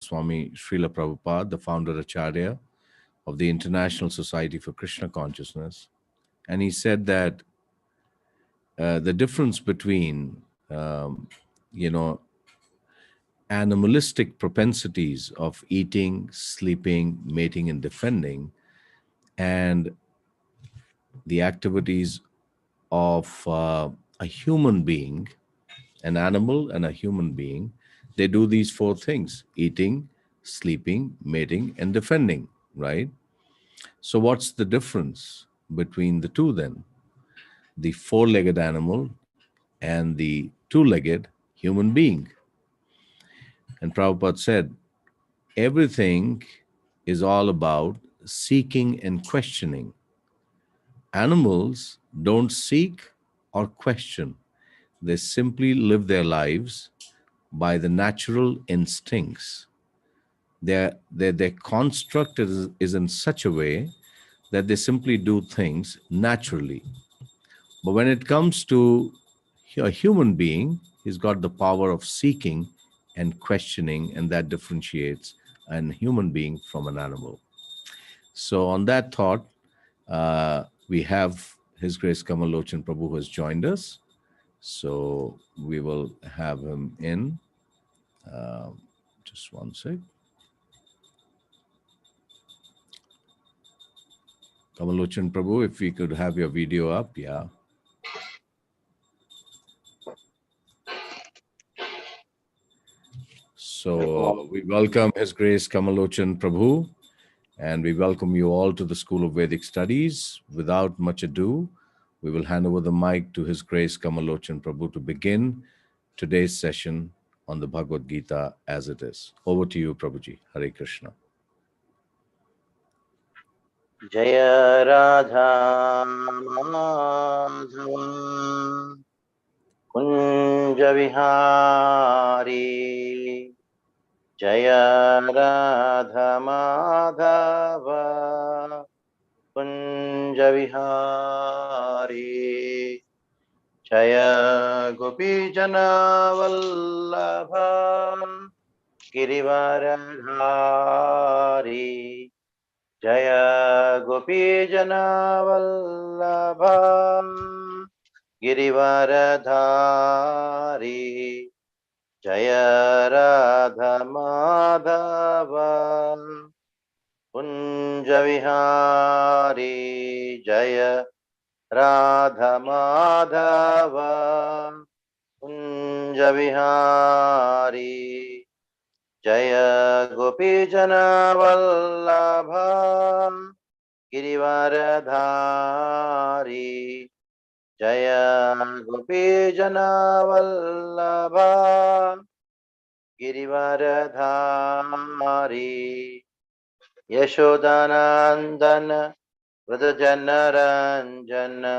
Swami Srila Prabhupada, the founder Acharya of the International Society for Krishna Consciousness. And he said that the difference between, you know, animalistic propensities of eating, sleeping, mating, and defending, and the activities of a human being, an animal and a human being, they do these four things: eating, sleeping, mating, and defending, right? So, what's the difference between the two then? The four legged animal and the two legged human being. And Prabhupada said, everything is all about seeking and questioning. Animals don't seek or question, they simply live their lives by the natural instincts. Their construct is in such a way that they simply do things naturally. But when it comes to a human being, he's got the power of seeking and questioning, and that differentiates a human being from an animal. So, on that thought, we have His Grace Kamalochan Prabhu who has joined us. So, we will have him in. Just one sec. Kamalochan Prabhu, if we could have your video up, yeah. So we welcome His Grace Kamalochan Prabhu, and we welcome you all to the School of Vedic Studies. Without much ado, we will hand over the mic to His Grace Kamalochan Prabhu to begin today's session on the Bhagavad Gita as it is. Over to you, Prabhuji. Hare Krishna. Jaya Radha Madhava Kunja Vihari Jaya Radha Madhava Kunja Vihari Jaya Gopi Jana Vallabha Girivaradhari Jaya Gopi Jana Vallabha Girivaradhari Jaya Radha Madhava Kunja Vihari Jaya Radha Madhava Kunja Vihari Jaya Gopi Jana Vallabha Girivaradhari Jaya Gopi Jana Vallabha Girivaradhari Yashodanandana Vrajajanaranjana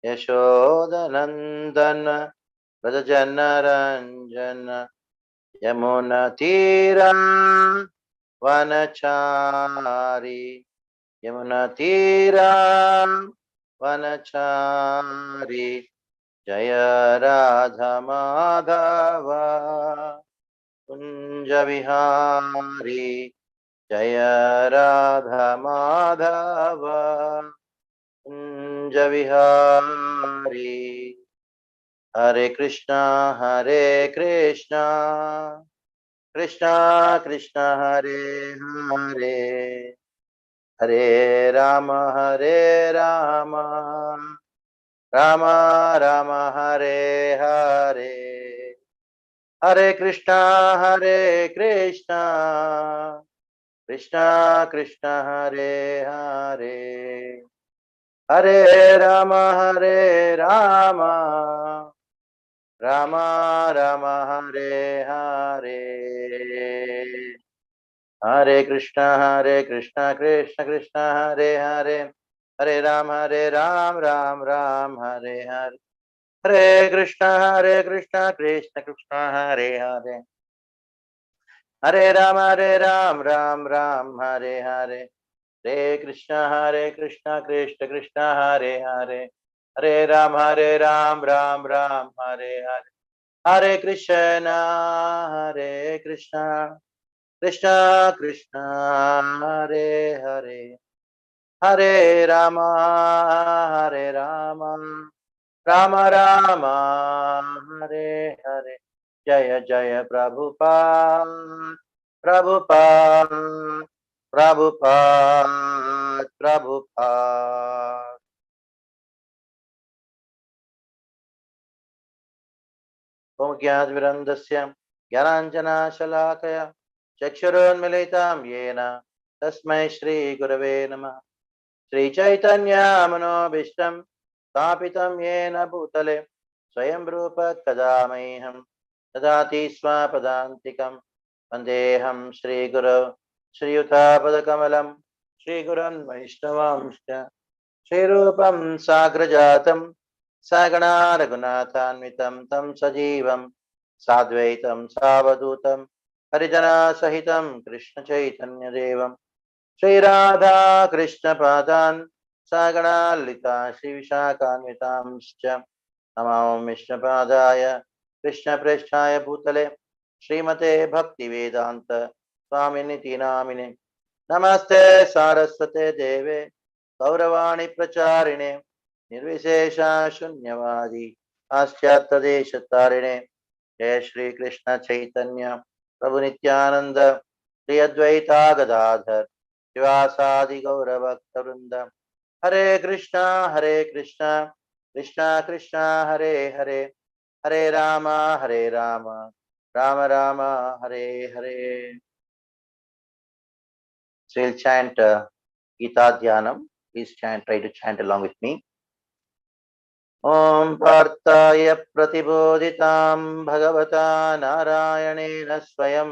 Yashodanandana Vrajajanaranjana Yamuna Tira Vanachari Yamuna Tira Vanachari Jaya Radha Madhava Kunja Vihari Jaya Radha Madhava Kunja Vihari Hare Krishna Krishna Krishna Hare Hare Hare Rama Rama Rama Hare Hare Hare Krishna Krishna Krishna Hare Hare Hare Rama Rama Rama Hare Hare Hare Krishna Krishna Krishna Hare Hare Hare Ram Ram Hare Hare Hare Krishna Krishna Krishna Hare Hare Hare Ram Ram Hare Hare Hare Krishna Krishna Krishna Hare Hare Hare Ram Ram Hare Hare Hare Krishna Krishna Krishna Hare Hare Hare Rama Hare Rama Rama Rama Hare Hare Jaya Jaya Prabhupada Prabhupada Prabhupada Prabhupada Om Gyadvirandasya Gyananjana Shalakaya Chakshurunmilitam Yena Tasmai Shri Gurave Namah Shri Chaitanya Manobishtam Stapitam Yena Bhutale Swayam Rupa Kadamaiham Tadati Swapadantikam Vandeham Shri Guru Shri Yuthapadakamalaam Shri Gurun Vaishnavamscha Shri Rupam Sagrajatam Sagana Raghunathanvitam Tam Sajivam Sadvaitam Savadutam Harijana Sahitam Krishna Chaitanya Devam Shri Radha Krishna Padan Sagana Lita Shri Vishakhanvitamscha Namam Vishnu Padaya Krishna Presthaya Bhutale Srimate Bhakti Vedanta Swaminiti Namine Namaste Saraswate Deve Gauravani Pracharine Nirvishesha Shunyavadi Paschatadeshatarine Jai Shri Krishna Chaitanya Prabhu Nityananda Shri Advaita Gadadhar Shivasadi Gauravaktarunda Hare Krishna Krishna Krishna Hare Hare Hare Rama Rama Rama Hare Hare. So we'll chant Gita Dhyanam. Please chant, try to chant along with me. Om Partaya Pratibodhitam Bhagavata Narayanena Swayam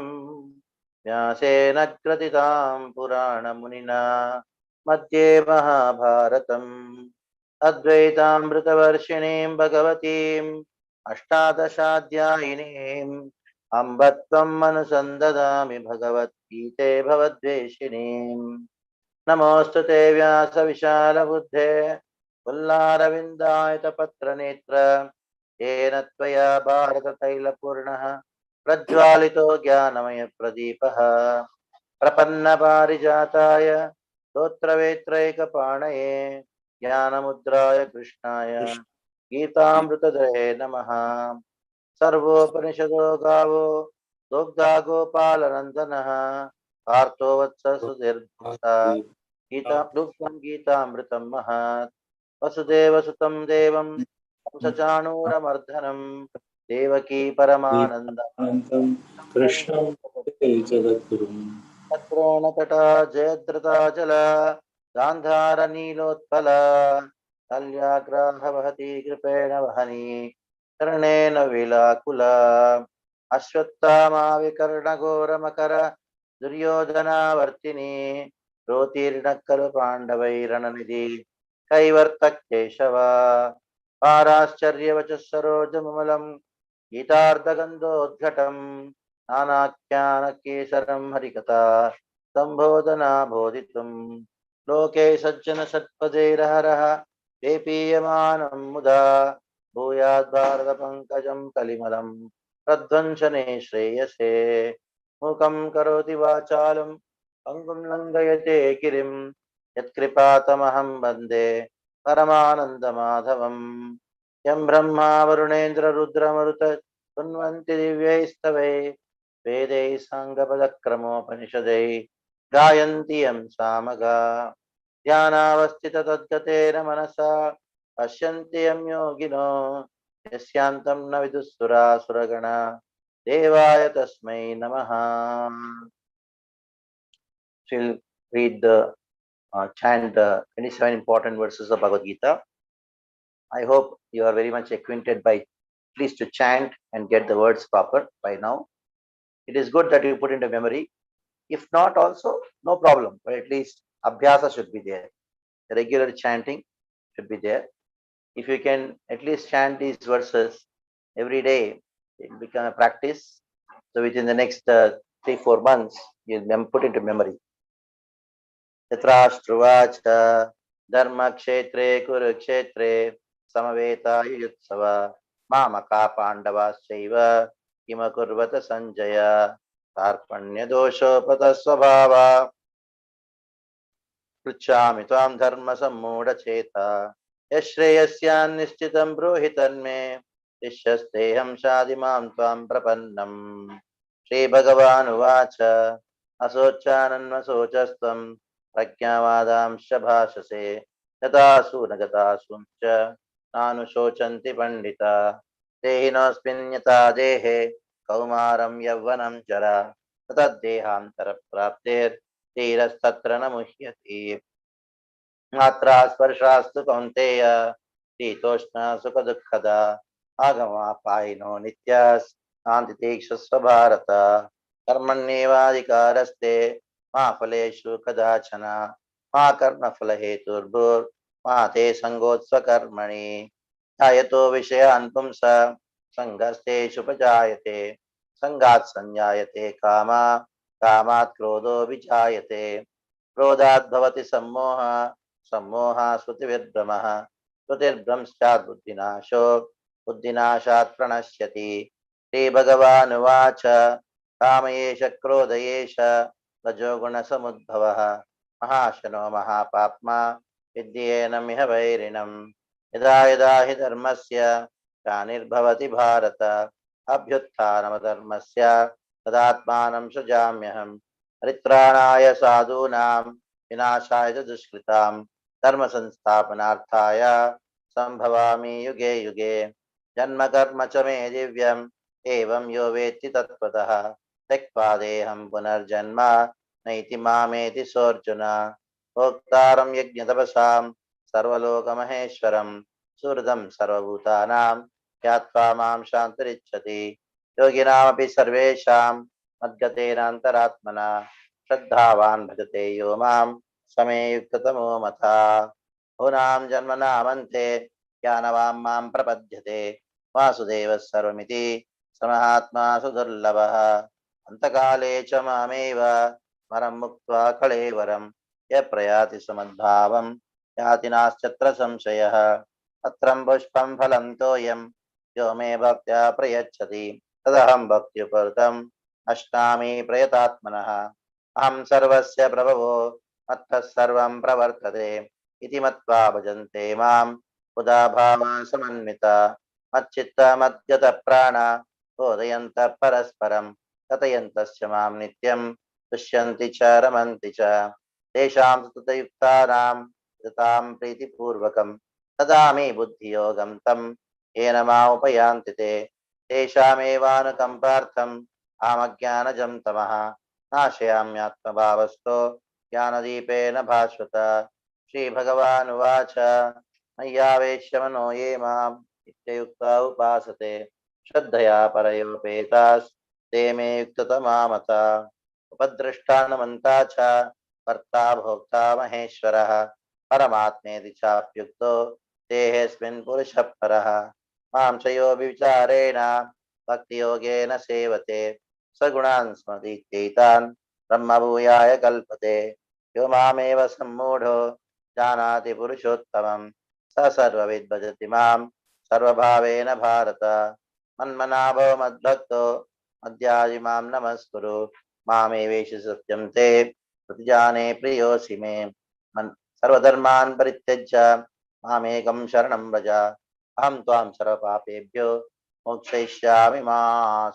Vyasena Kratitam Purana Munina Madhye Mahabharatam Advaitamritavarshinim Bhagavatim Ashtadashadhyayinim Ambatvam Manusandadami Bhagavat Gite Bhavadveshinim Namostute Vyasa Vishala Buddhe पुल्लारविन्दायतपत्रनेत्र येन त्वया भारततैलपूर्णः प्रज्वालितो ज्ञानमयप्रदीपः प्रपन्नपारिजाताय स्तोत्रवेत्रैकपाणये ज्ञानमुद्राय कृष्णाय गीतामृतदये नमः सर्वोपनिषदो गावो दुग्धा गोपालनन्दनः पार्थो वत्स सुधीर्भुक्ता गीता दुग्धं गीतामृतं महत् वसुदेवसुतं देवं कंसचाणूरमर्दनं देवकी परमानन्दं अनन्तं कृष्णं वन्दे जगद्गुरुं तत्रोणतटा जयद्रता जला गान्धारनीलोत्पला शल्याग्राहवहति कृपेण वहनी कर्णेन विलाकुला अश्वत्थामाविकर्णघोरमकर दुर्योधनावर्तिनी रोतीर्णः खलु पाण्डवैरणनिधि कैवर्तकेशव पाराश्चर्यवचः सरोजममलं गीतार्धगन्धोद्घटं नानाख्यानकेसरं हरिकथा सम्बोधना बोधितुं लोके सज्जनसत्पदैरहरः पेपीयमानं मुदा भूयाद्भारतपङ्कजं कलिमलं प्रध्वंसने श्रेयसे मूकं करोति वाचालं पङ्गुं लङ्घयते गिरिं यत्कृपातमहं वन्दे परमानन्दमाधवम् यं ब्रह्मा वरुणेन्द्ररुद्रमरुत तुन्वन्ति दिव्यैस्तवै वेदैः साङ्गपदक्रमोपनिषदै गायन्ति यं सामगा ध्यानावस्थिततद्गतेन मनसा पश्यन्ति यं योगिनो यस्यान्तं न विदुःसुरासुरगणा देवाय तस्मै नमः. We'll read the chant the 27 important verses of Bhagavad Gita. I hope you are very much acquainted by at least to chant and get the words proper by now. It is good that you put into memory. If not also, no problem, but at least abhyasa should be there. The regular chanting should be there. If you can at least chant these verses every day, it will become a practice. So within the next 3-4 months, you'll put into memory. Yatrashtravacha dharma kshetre kurukshetre samaveta yutsava mamaka pandavas chaiva kimakurvata sanjaya कार्पण्यदोषोपतस्वभावा पृच्छामि त्वां धर्मसम्मूढचेता यश्रेयस्यान्निश्चितं ब्रूहि तन्मे शिष्यस्तेऽहं शाधिमां त्वां प्रपन्नम् श्रीभगवानुवाच असोच्चानन्वसोचस्त्वं प्रज्ञावादांश्च भाषसे गतासु न गतासूंश्च नानुशोचन्ति पण्डिता देहिनोऽस्मिन् यथा देहे कौमारं यौवनं जरा ततद्देहान्तरप्राप्तेर्धीरस्तत्र न मुह्यति मात्रा स्पर्शास्तु कौन्तेय शीतोष्ण सुखदुःखदा आगमापायिनो नित्यास् शान्तितीक्षस्व भारत कर्मण्येवाधिकारस्ते मा फलेषु कदाचन मा कर्मफलहेतुर्भुर्मा ते सङ्गोत्स्वकर्मणि ध्यायतो विषयान् पुंस सङ्गस्तेषुपजायते सङ्गात् सञ्जायते कामा कामात् क्रोधो विजायते क्रोधात् भवति सम्मोहः सम्मोहात् स्मृतिविभ्रमः स्मृतिर्भ्रंशात् बुद्धिनाशो बुद्धिनाशात् प्रणश्यति श्रीभगवानुवाच काम एष क्रोध एष रजोगुणसमुद्भवः महाशनो महापाप्मा विद्येनमिह वैरिणम् यदा यदा हि धर्मस्य ग्लानिर्भवति भारत अभ्युत्थानमधर्मस्य तदात्मानं सृजाम्यहम् परित्राणाय साधूनां विनाशाय च दुष्कृतां धर्म संस्थापनार्थाय संभवामि युगे युगे जन्म कर्म च मे दिव्यम् एवं यो वेत्ति तत्त्वतः त्यक्त्वा देहं पुनर्जन्म नैति मामेति सोऽर्जुन भोक्तारं यज्ञतपसां सर्वलोकमहेश्वरं सुहृदं सर्वभूतानां ध्यात्वा मां शान्तिरिच्छति योगिनामपि सर्वेषां मद्गतेनान्तरात्मना श्रद्धावान् भजते यो मां समे युक्ततमो मता भूनां जन्मनामन्ते ज्ञानवान् मां प्रपद्यते वासुदेवः सर्वमिति समहात्मा सुदुर्लभः अन्तकाले च मामेव वरं मुक्त्वा कळेवरं यः प्रयाति समद्भावं याति नास्त्यत्र संशयः पत्रं पुष्पं फलं तोयं यो मे भक्त्या प्रयच्छति तदहं भक्त्युपहृतम् अश्नामि प्रयतात्मनः अहं सर्वस्य प्रभवो मत्तः सर्वं प्रवर्तते इति मत्वा भजन्ते मां मुदा भावा समन्विता मच्चित्ता मद्गतप्राण बोधयन्तः परस्परं कथयन्तस्य मां नित्यं तुष्यन्ति च रमन्ति च तेषां सततयुक्तानां सतां प्रीतिपूर्वकं ददामि बुद्धियोगं तं येन मामुपयान्ति ते तेषामेवानुकम्पार्थम् अहमज्ञानजं तमः नाशयाम्यात्मभावस्थो ज्ञानदीपेन भास्वत श्रीभगवानुवाच मय्यावेश्य मनो ये मां नित्ययुक्ता उपासते श्रद्धया परयोपेतास्ते मे युक्ततमा मता उपद्रष्टानुमन्ता च कर्ता भोक्ता महेश्वरः परमात्मेति चाप्युक्तो देहेऽस्मिन् पुरुषः परः मां च यो विचारेण भक्तियोगेन सेवते सगुणान् स्मृतित्यैतान् ब्रह्मभूयाय कल्पते यो मामेव सम्मूढो जानाति पुरुषोत्तमं स सर्वविद् भजति मां सर्वभावेन भारत मन्मना भव मद्भक्तो मद्याजि मां नमस्कुरु मामेवेशि सत्यं ते प्रतिजाने प्रियोऽसि मे सर्वधर्मान् परित्यज्य मामेकं शरणं व्रज अहं त्वां सर्वपापेभ्यो मोक्षयिष्यामि मा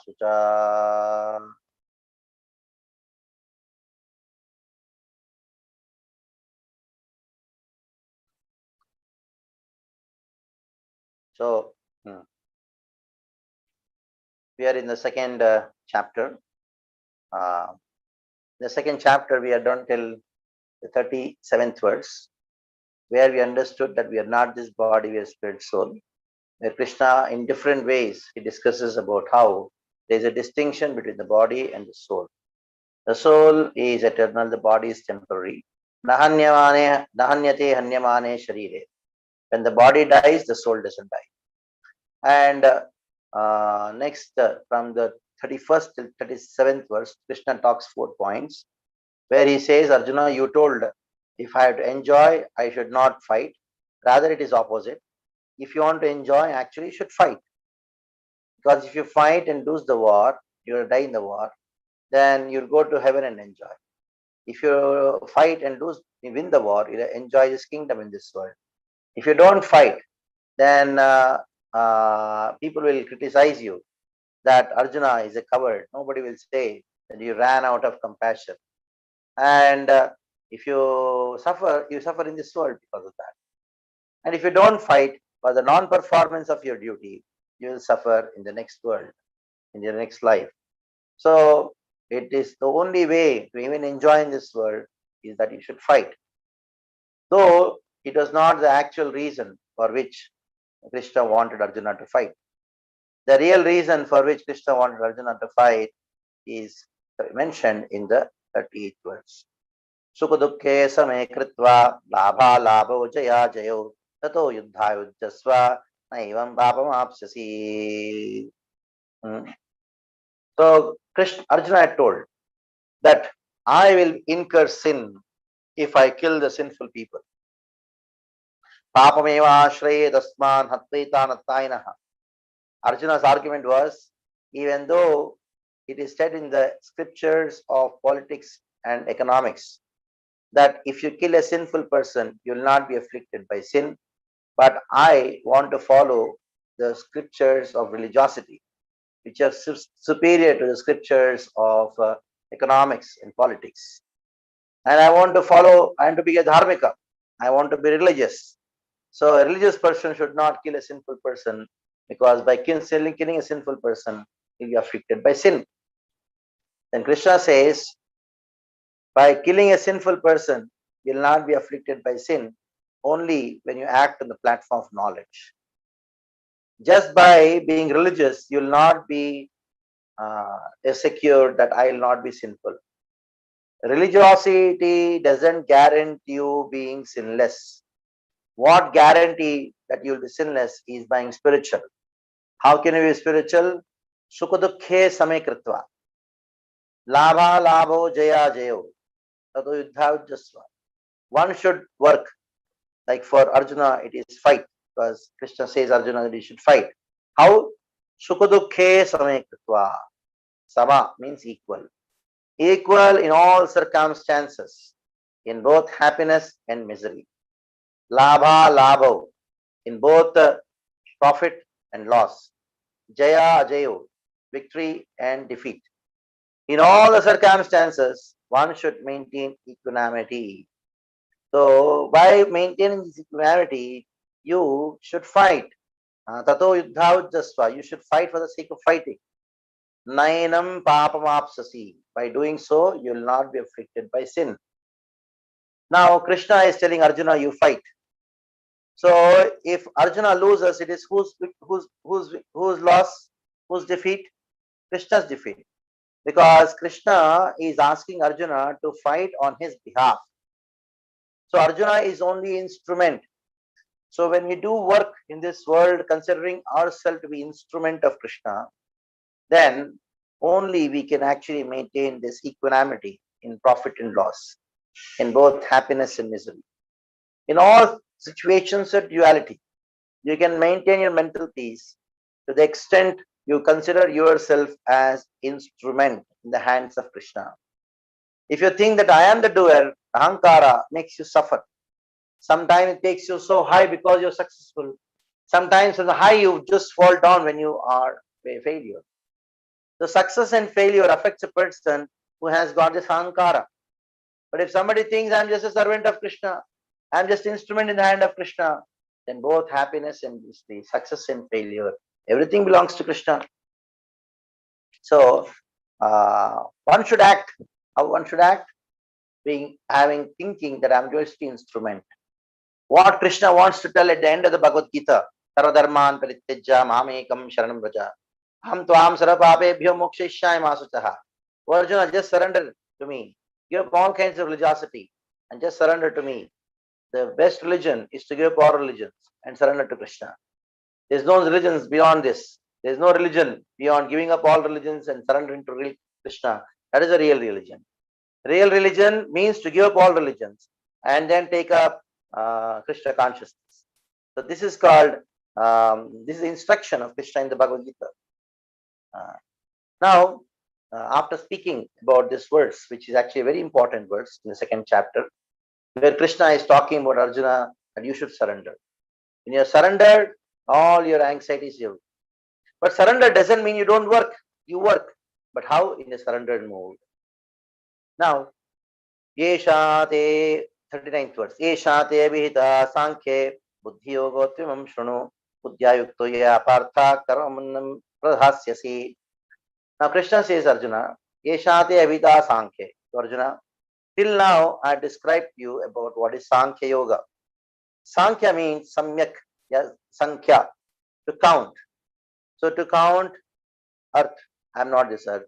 शुचा। So we are in the second chapter. The second chapter we are done till the 37th verse, where we understood that we are not this body, we are spirit soul. Where Krishna, in different ways, he discusses about how there is a distinction between the body and the soul. The soul is eternal, the body is temporary. Nahanyate hanyamane sharire. When the body dies, the soul doesn't die. And next, from the 31st till 37th verse, Krishna talks 4 points, where he says, Arjuna, you told, if I have to enjoy, I should not fight. Rather, it is opposite. If you want to enjoy, actually, you should fight. Because if you fight and lose the war, you will die in the war. then you'll go to heaven and enjoy. If you fight and lose, you win the war, you'll enjoy this kingdom in this world. If you don't fight, then people will criticize you that Arjuna is a coward. Nobody will say that you ran out of compassion. And if you suffer in this world because of that. And if you don't fight for the non-performance of your duty, you will suffer in the next world, in your next life. So it is the only way to even enjoy in this world is that you should fight. Though it was not the actual reason for which Krishna wanted Arjuna to fight. The real reason for which Krishna wanted Arjuna to fight is mentioned in the 38th verse. Sukha dukkhe same kritva labha labho jaya jayo tato yuddha yujjasva naivam papam apsyasi. So Arjuna had told that I will incur sin if I kill the sinful people. Papameva shraye dasman hatvaita nattainaha. Arjuna's argument was, even though it is said in the scriptures of politics and economics that if you kill a sinful person, you will not be afflicted by sin, but I want to follow the scriptures of religiosity, which are superior to the scriptures of economics and politics. And I want to be a dharmika. I want to be religious. So a religious person should not kill a sinful person, because by killing a sinful person, he'll be afflicted by sin. Then Krishna says, by killing a sinful person, you'll not be afflicted by sin only when you act on the platform of knowledge. Just by being religious, you'll not be secure that I will not be sinful. Religiosity doesn't guarantee you being sinless. What guarantee that you'll be sinless is being spiritual. How can you be spiritual? Sukha dukkhe same kritva. Labha labho jaya jayo. Tato yuddha ujjasva. One should work. Like for Arjuna, it is fight. Because Krishna says Arjuna that he should fight. How? Sukha dukkhe same kritva. Sama means equal. Equal in all circumstances. In both happiness and misery. Labha labho. In both profit and loss. Jaya ajayo. Victory and defeat. In all the circumstances, one should maintain equanimity. So, by maintaining this equanimity, you should fight. Tato yuddha ujjasva. You should fight for the sake of fighting. Nainam papamapsasi. By doing so, you will not be afflicted by sin. Now, Krishna is telling Arjuna, you fight. So, if Arjuna loses, it is whose loss, whose defeat? Krishna's defeat. Because Krishna is asking Arjuna to fight on his behalf. So Arjuna is only instrument. So when we do work in this world, considering ourselves to be instrument of Krishna, then only we can actually maintain this equanimity in profit and loss, in both happiness and misery. In all situations of duality, you can maintain your mental peace to the extent you consider yourself as instrument in the hands of Krishna. If you think that I am the doer, ahankara makes you suffer. Sometimes it takes you so high because you're successful. Sometimes on the high you just fall down when you are a failure. The success and failure affects a person who has got this ahankara. But if somebody thinks I'm just a servant of Krishna, I'm just an instrument in the hand of Krishna, then both happiness and the success and failure, everything belongs to Krishna. So one should act. How one should act? Thinking that I'm just an instrument. What Krishna wants to tell at the end of the Bhagavad Gita, Sarvadharman Parityajya Mamekam Sharanam Vraja. Ham Tvam Sarvapapebhyo Mokshayishyami Masuchaha. Arjuna, just surrender to me. Give up all kinds of religiosity and just surrender to me. The best religion is to give up all religions and surrender to Krishna. There's no religions beyond this. There's no religion beyond giving up all religions and surrendering to real Krishna. That is a real religion. Real religion means to give up all religions and then take up Krishna consciousness. So this is called, this is the instruction of Krishna in the Bhagavad Gita. Now, after speaking about this verse, which is actually a very important verse in the second chapter, where Krishna is talking about Arjuna that you should surrender. When you're surrendered, all your anxieties you. But surrender doesn't mean you don't work. You work. But how? In a surrendered mode. Now, Yesha te 39th verse. Yesha te vihita sankhye buddhi yogo tvimam shrunu buddhyayukto ya partha karmanam pradhasyasi. Now Krishna says, Arjuna, Yesha te avita sankhye. So Arjuna, till now I described to you about what is Sankhya Yoga. Sankhya means samyak, yeah, sankhya, to count. So to count earth, I am not this earth.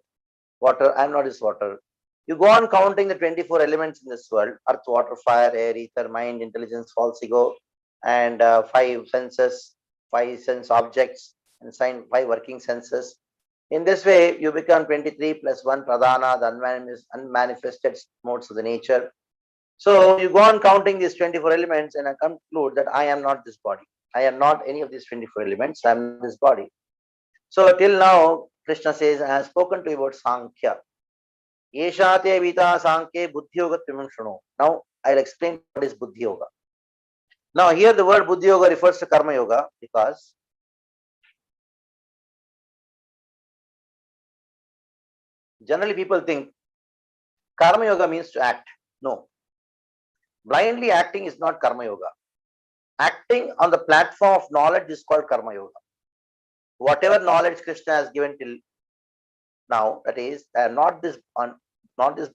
Water, I am not this water. You go on counting the 24 elements in this world: earth, water, fire, air, ether, mind, intelligence, false ego, and 5 senses, 5 sense objects, and 5 working senses. In this way, you become 23 plus 1 pradhana, the unmanifested modes of the nature. So you go on counting these 24 elements and I conclude that I am not this body. I am not any of these 24 elements. I am this body. So till now, Krishna says, I have spoken to you about Sankhya. Yesha te vita Sankhya buddhi yoga tvimam shruno. Now I'll explain what is buddhi yoga. Now here the word buddhi yoga refers to karma yoga because generally people think karma yoga means to act. No. Blindly acting is not karma yoga. Acting on the platform of knowledge is called karma yoga. Whatever knowledge Krishna has given till now, that is, not this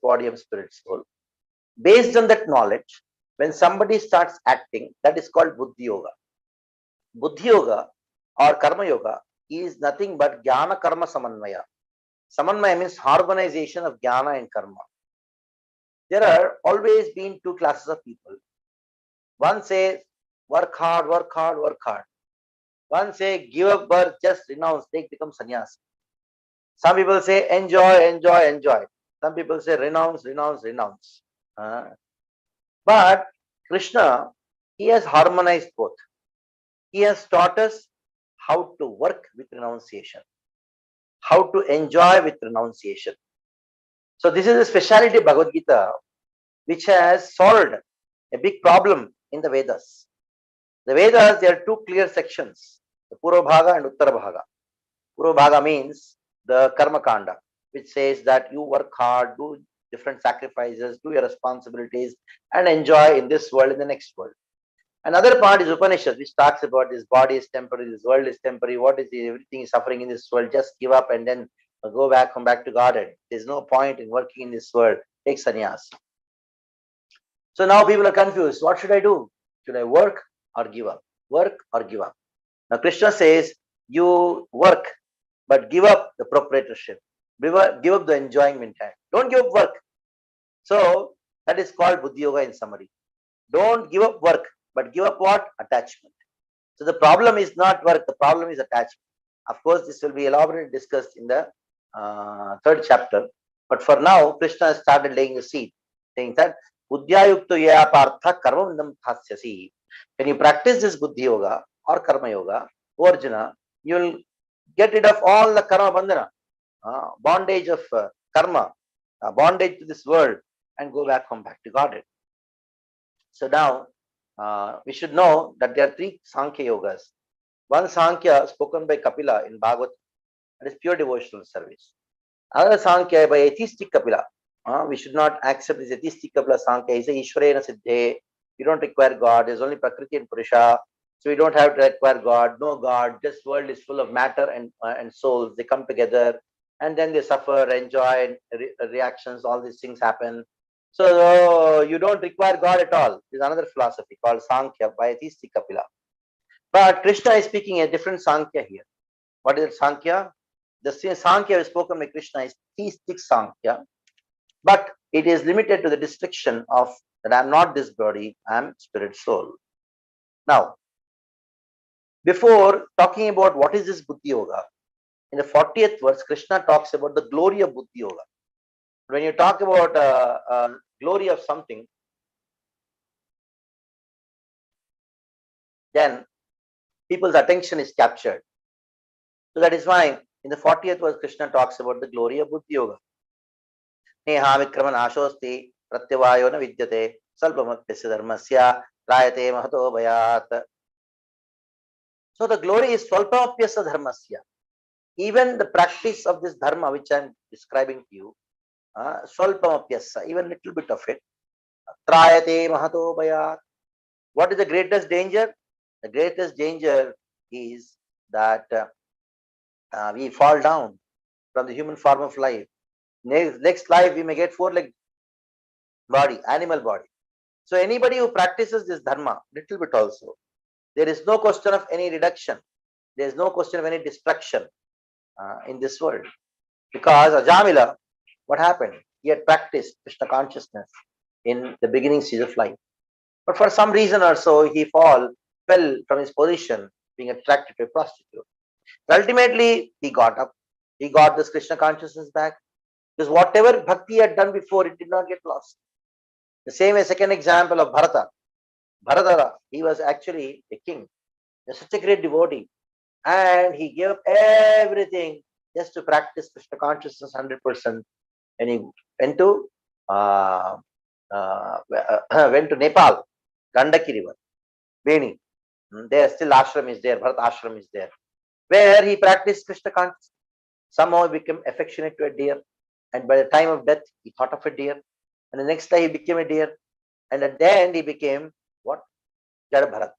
body of spirit soul. Based on that knowledge, when somebody starts acting, that is called buddhi yoga. Buddhi yoga or karma yoga is nothing but jnana karma samanvaya. Samanvaya means harmonization of jnana and karma. There are always been 2 classes of people. One says, work hard, work hard, work hard. One say, give up birth, just renounce, become sannyas. Some people say, enjoy, enjoy, enjoy. Some people say, renounce, renounce, renounce. But Krishna, he has harmonized both. He has taught us how to work with renunciation, how to enjoy with renunciation. So this is a speciality of Bhagavad Gita, which has solved a big problem in the Vedas. The Vedas, there are 2 clear sections, the Purva Bhaga and Uttara Bhaga. Purva Bhaga means the Karma Kanda, which says that you work hard, do different sacrifices, do your responsibilities, and enjoy in this world, in the next world. Another part is Upanishad, which talks about this body is temporary, this world is temporary, everything is suffering in this world, just give up and then come back to Godhead. There's no point in working in this world, take sannyas. So now people are confused. What should I do? Should I work or give up? Work or give up? Now Krishna says, you work, but give up the proprietorship. Give up the enjoyment time. Don't give up work. So that is called buddhi yoga in summary. Don't give up work, but give up what? Attachment. So the problem is not work, the problem is attachment. Of course, this will be elaborately discussed in the 3rd chapter. But for now, Krishna has started laying the seed, saying that buddhyayukto ya partha karmam thasyasi. When you practice this buddhi yoga or karma yoga, Arjuna, you will get rid of all the karma bandhana, bondage of karma, bondage to this world, and go back to Godhead. So now we should know that there are 3 Sankhya yogas. One Sankhya spoken by Kapila in Bhagavad, that is pure devotional service. Another Sankhya by atheistic Kapila. We should not accept this atheistic Kapila Sankhya. He says, Ishwarena Siddhe, you don't require God, there's only Prakriti and Purusha. So we don't have to require God, no God, this world is full of matter and souls. They come together and then they suffer, enjoy, reactions, all these things happen. So you don't require God at all. There's another philosophy called Sankhya by atheistic Kapila. But Krishna is speaking a different Sankhya here. What is it, Sankhya? The Sankhya is spoken by Krishna is theistic Sankhya, but it is limited to the distinction of that I am not this body, I am spirit soul. Now, before talking about what is this Buddhi Yoga, in the 40th verse, Krishna talks about the glory of Buddhi Yoga. When you talk about glory of something, then people's attention is captured. So that is why In the 40th verse, Krishna talks about the glory of Buddhi Yoga. Neha vikraman ashosti pratyavayo na vidyate salpamaktasya dharmasya rayate mahato bhayat. So the glory is swalpamapyasya dharmasya. Even the practice of this dharma which I am describing to you, swalpamapyasya, even little bit of it, trayate mahato bhayat. What is the greatest danger? The greatest danger is that we fall down from the human form of life. Next life we may get four-legged body, animal body. So anybody who practices this dharma, little bit also, there is no question of any reduction. There is no question of any destruction in this world. Because Ajamila, what happened? He had practiced Krishna consciousness in the beginning stage of life. But for some reason or so, he fell from his position, being attracted to a prostitute. Ultimately, he got up. He got this Krishna consciousness back. Because whatever bhakti he had done before, it did not get lost. The same as second example of Bharata. Bharata, he was actually a king. He was such a great devotee. And he gave up everything just to practice Krishna consciousness 100%. And he went to went to Nepal, Gandaki River, Beni. There still ashram is there, Bharat ashram is there, where he practiced Krishna consciousness. Somehow he became affectionate to a deer, and by the time of death, he thought of a deer, and the next day he became a deer, and at the end he became what? Jada Bharat.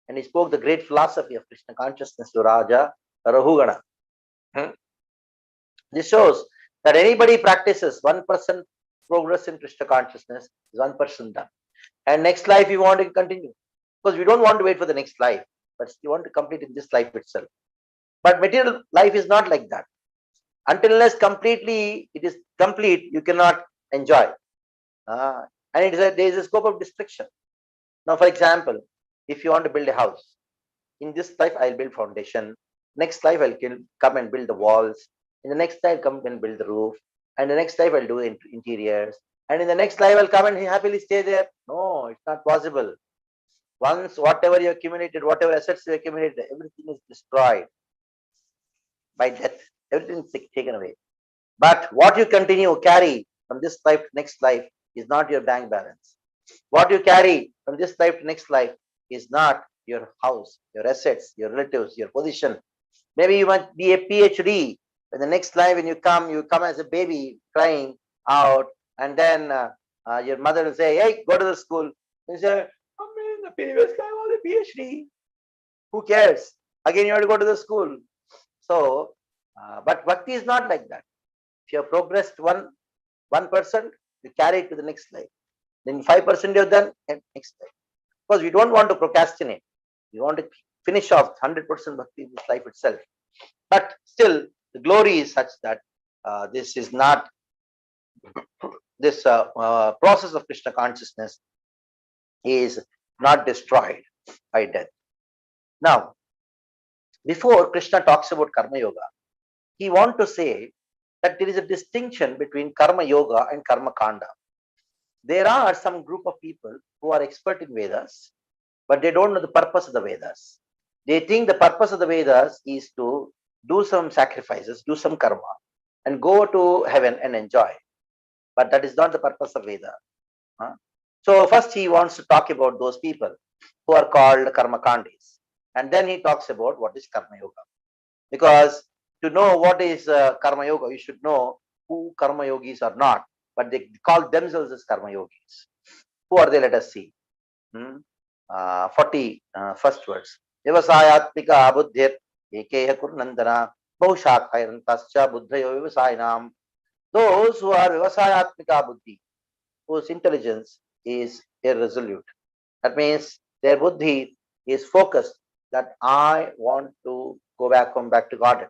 And he spoke the great philosophy of Krishna consciousness to Raja Rahugana. This shows that anybody practices 1% progress in Krishna consciousness is 1% done. And next life we want to continue. Because we don't want to wait for the next life, but we want to complete in this life itself. But material life is not like that. Until unless completely it is complete, you cannot enjoy. And there is a scope of destruction. Now, for example, if you want to build a house, in this life I'll build foundation. Next life I'll come and build the walls. In the next life I'll come and build the roof. And the next life I'll do interiors. And in the next life I'll come and happily stay there. No, it's not possible. Once whatever you accumulated, whatever assets you accumulated, everything is destroyed by death. Everything is taken away. But what you continue carry from this life to next life is not your bank balance. What you carry from this life to next life is not your house, your assets, your relatives, your position. Maybe you might be a PhD. In the next life, when you come as a baby crying out, and then your mother will say, "Hey, go to the school." You say, "I'm in the previous guy was a PhD. Who cares? Again, you have to go to the school." So, but bhakti is not like that. If you have progressed 1%, you carry it to the next life. Then 5% you have done, and next life. Because we don't want to procrastinate. We want to finish off 100% bhakti in this life itself. But still, the glory is such that this is not this process of Krishna consciousness is not destroyed by death. Now, before Krishna talks about karma yoga, he wants to say that there is a distinction between karma yoga and karma kanda. There are some group of people who are expert in Vedas, but they don't know the purpose of the Vedas. They think the purpose of the Vedas is to do some sacrifices, do some karma, and go to heaven and enjoy. But that is not the purpose of Veda. So first he wants to talk about those people who are called karma kandis. And then he talks about what is karma yoga. Because to know what is karma yoga, you should know who karma yogis are not. But they call themselves as karma yogis. Who are they? Let us see. 41st verse. Vyavasayatmika buddhir ekeha kurnandana bahushakhairantascha buddhayo vyavasayinam. Those who are vyavasayatmika buddhi, whose intelligence is irresolute. That means their buddhi is focused that I want to go back home, back to Godhead.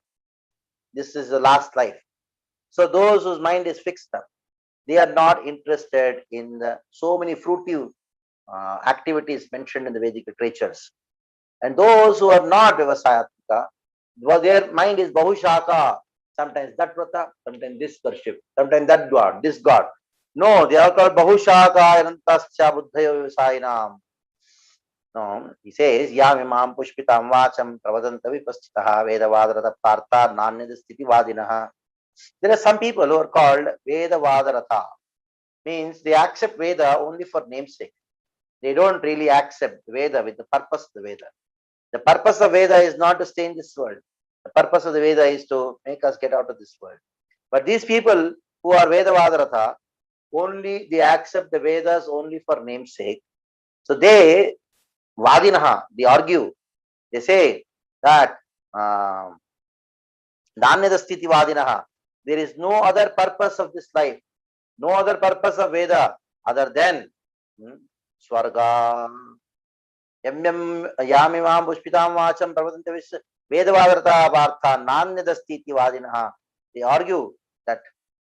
This is the last life. So those whose mind is fixed up, they are not interested in so many fruitive activities mentioned in the Vedic literatures. And those who are not Vyavasayatmika, their mind is Bahushaka, sometimes that Vrata, sometimes this worship, sometimes that God, this God. No, they are called Bahushaka, Anantascha, Buddhayo Vyavasayinam. No, he says, Yamimam pushpitam vacham pravadanta vipastitaha vedavadarata partha nanyadasthiti vadinaha. There are some people who are called Vedavadarata, means they accept Veda only for namesake. They don't really accept Veda with the purpose of the Veda. The purpose of Veda is not to stay in this world. The purpose of the Veda is to make us get out of this world. But these people who are Vedavadarata, only they accept the Vedas only for namesake. So they, Vadinaha, they argue. They say that Dhanyadasthiti Vadinaha, there is no other purpose of this life, no other purpose of Veda other than Swarga. Yamimam Pushpitam Vacham Pravadanta Vedavadarta Vartha Nanyadasthiti Vadinaha. They argue that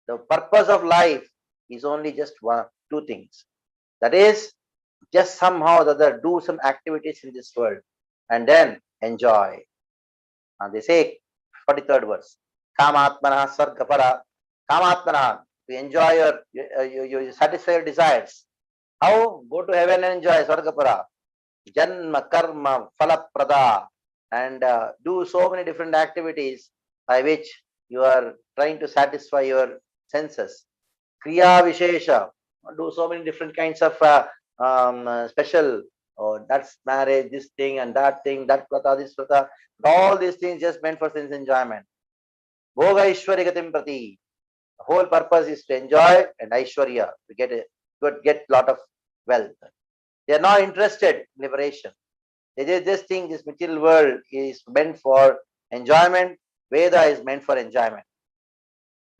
the purpose of life is only just two things. That is, just somehow or other do some activities in this world and then enjoy. And they say, 43rd verse, Kamatmana Sargapara, Kamatmana, to enjoy your satisfy your desires. How? Go to heaven and enjoy Sargapara. Janma Karma Falaprada, and do so many different activities by which you are trying to satisfy your senses. Kriya Vishesha, do so many different kinds of special, that's marriage, this thing and that thing, that prata, this prata, all these things just meant for sense enjoyment. Bhoga Ishwari Gatim Prati, the whole purpose is to enjoy and Aishwarya, to get lot of wealth. They are not interested in liberation. They just think this material world is meant for enjoyment. Veda is meant for enjoyment.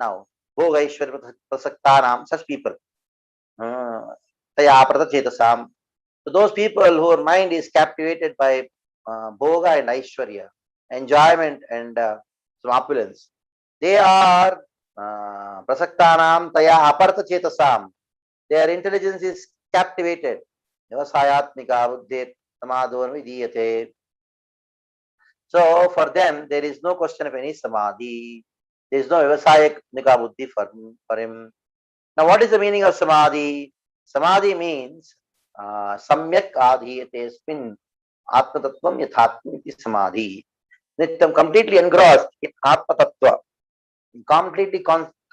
Now, Bhoga Ishwari Prasaktanam, such people. Taya Pratachetasam. So those people whose mind is captivated by Bhoga and Aishwarya, enjoyment and some opulence, they are Prasaktanam Taya Apartachetasam. Their intelligence is captivated. Vyavasayatmika buddhi samadho vidiyate. So for them, there is no question of any samadhi. There is no vyavasayatmika buddhi for him. Now, what is the meaning of samadhi? Samadhi means samyak adhiyate spin atma tattvam yathatma iti samadhi. Nityam, completely engrossed in atma tattva, completely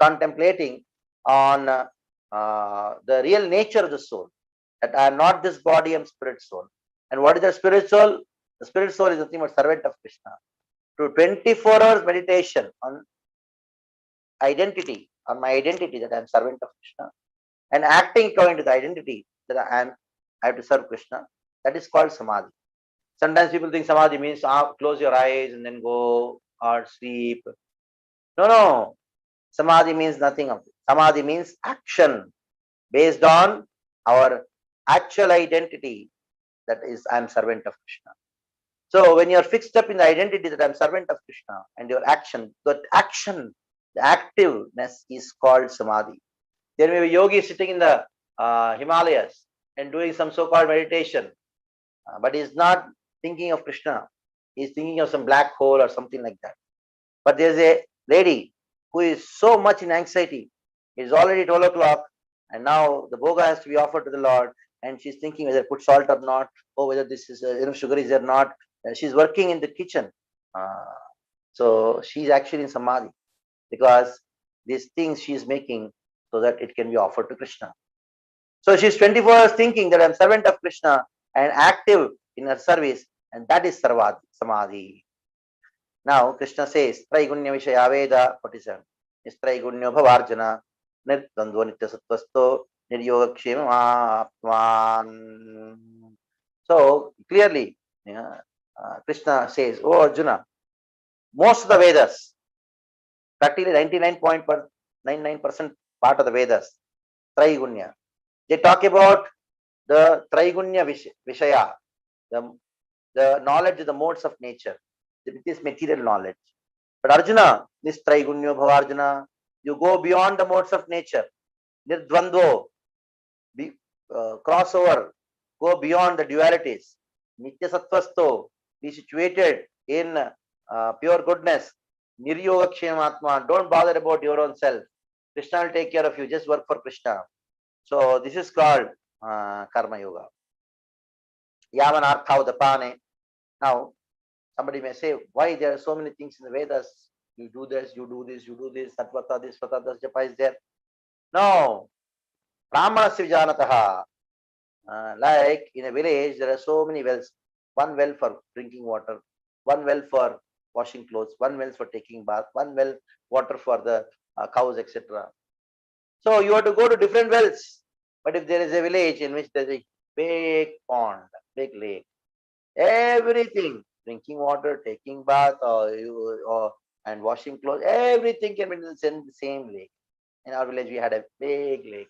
contemplating on the real nature of the soul. That I am not this body, I am spirit soul. And what is the spirit soul? The spirit soul is nothing but servant of Krishna. To 24 hours meditation on identity, on my identity that I am servant of Krishna, and acting according to the identity that I have to serve Krishna, that is called samadhi. Sometimes people think samadhi means close your eyes and then go or sleep. No. Samadhi means nothing of it. Samadhi means action based on our actual identity, that is, I am servant of Krishna. So when you are fixed up in the identity that I am servant of Krishna, and your action, that action, the activeness is called samadhi. There may be yogi sitting in the Himalayas and doing some so-called meditation, but he is not thinking of Krishna. He is thinking of some black hole or something like that. But there is a lady who is so much in anxiety. It is already 12 o'clock, and now the bhoga has to be offered to the Lord, and she's thinking whether put salt or not, or whether this is enough sugar is there or not. She's working in the kitchen. So she's actually in samadhi, because these things she's making so that it can be offered to Krishna. So she's 24 hours thinking that I'm servant of Krishna and active in her service, and that is samadhi. Now Krishna says, Traigunya Vishaya Veda 47. Is Traigunya Bhavarjana Nirdandva Nitya Sattvasto Niryoga Kshema Atman. So clearly, Krishna says, oh Arjuna, most of the Vedas, practically 99.99% part of the Vedas, Traigunya, they talk about the Traigunya Vishaya, the knowledge of the modes of nature. This material knowledge. But Arjuna, this Traigunya Bhavarjuna, you go beyond the modes of nature. Nirdvandvo, crossover, go beyond the dualities. Nitya Sattvasto, be situated in pure goodness. Niryoga Kshematma, don't bother about your own self. Krishna will take care of you, just work for Krishna. So this is called Karma Yoga. Yamanartha Udapane. Now, somebody may say, why there are so many things in the Vedas? You do this, you do this, you do this, Satvata, this, Svatata, Japa is there. No. Brahmana Sivijanataha. Like in a village, there are so many wells. One well for drinking water, one well for washing clothes, one well for taking bath, one well water for the cows, etc. So you have to go to different wells. But if there is a village in which there is a big pond, big lake, everything, drinking water, taking bath, and washing clothes, everything can be in the same lake. In our village, we had a big lake.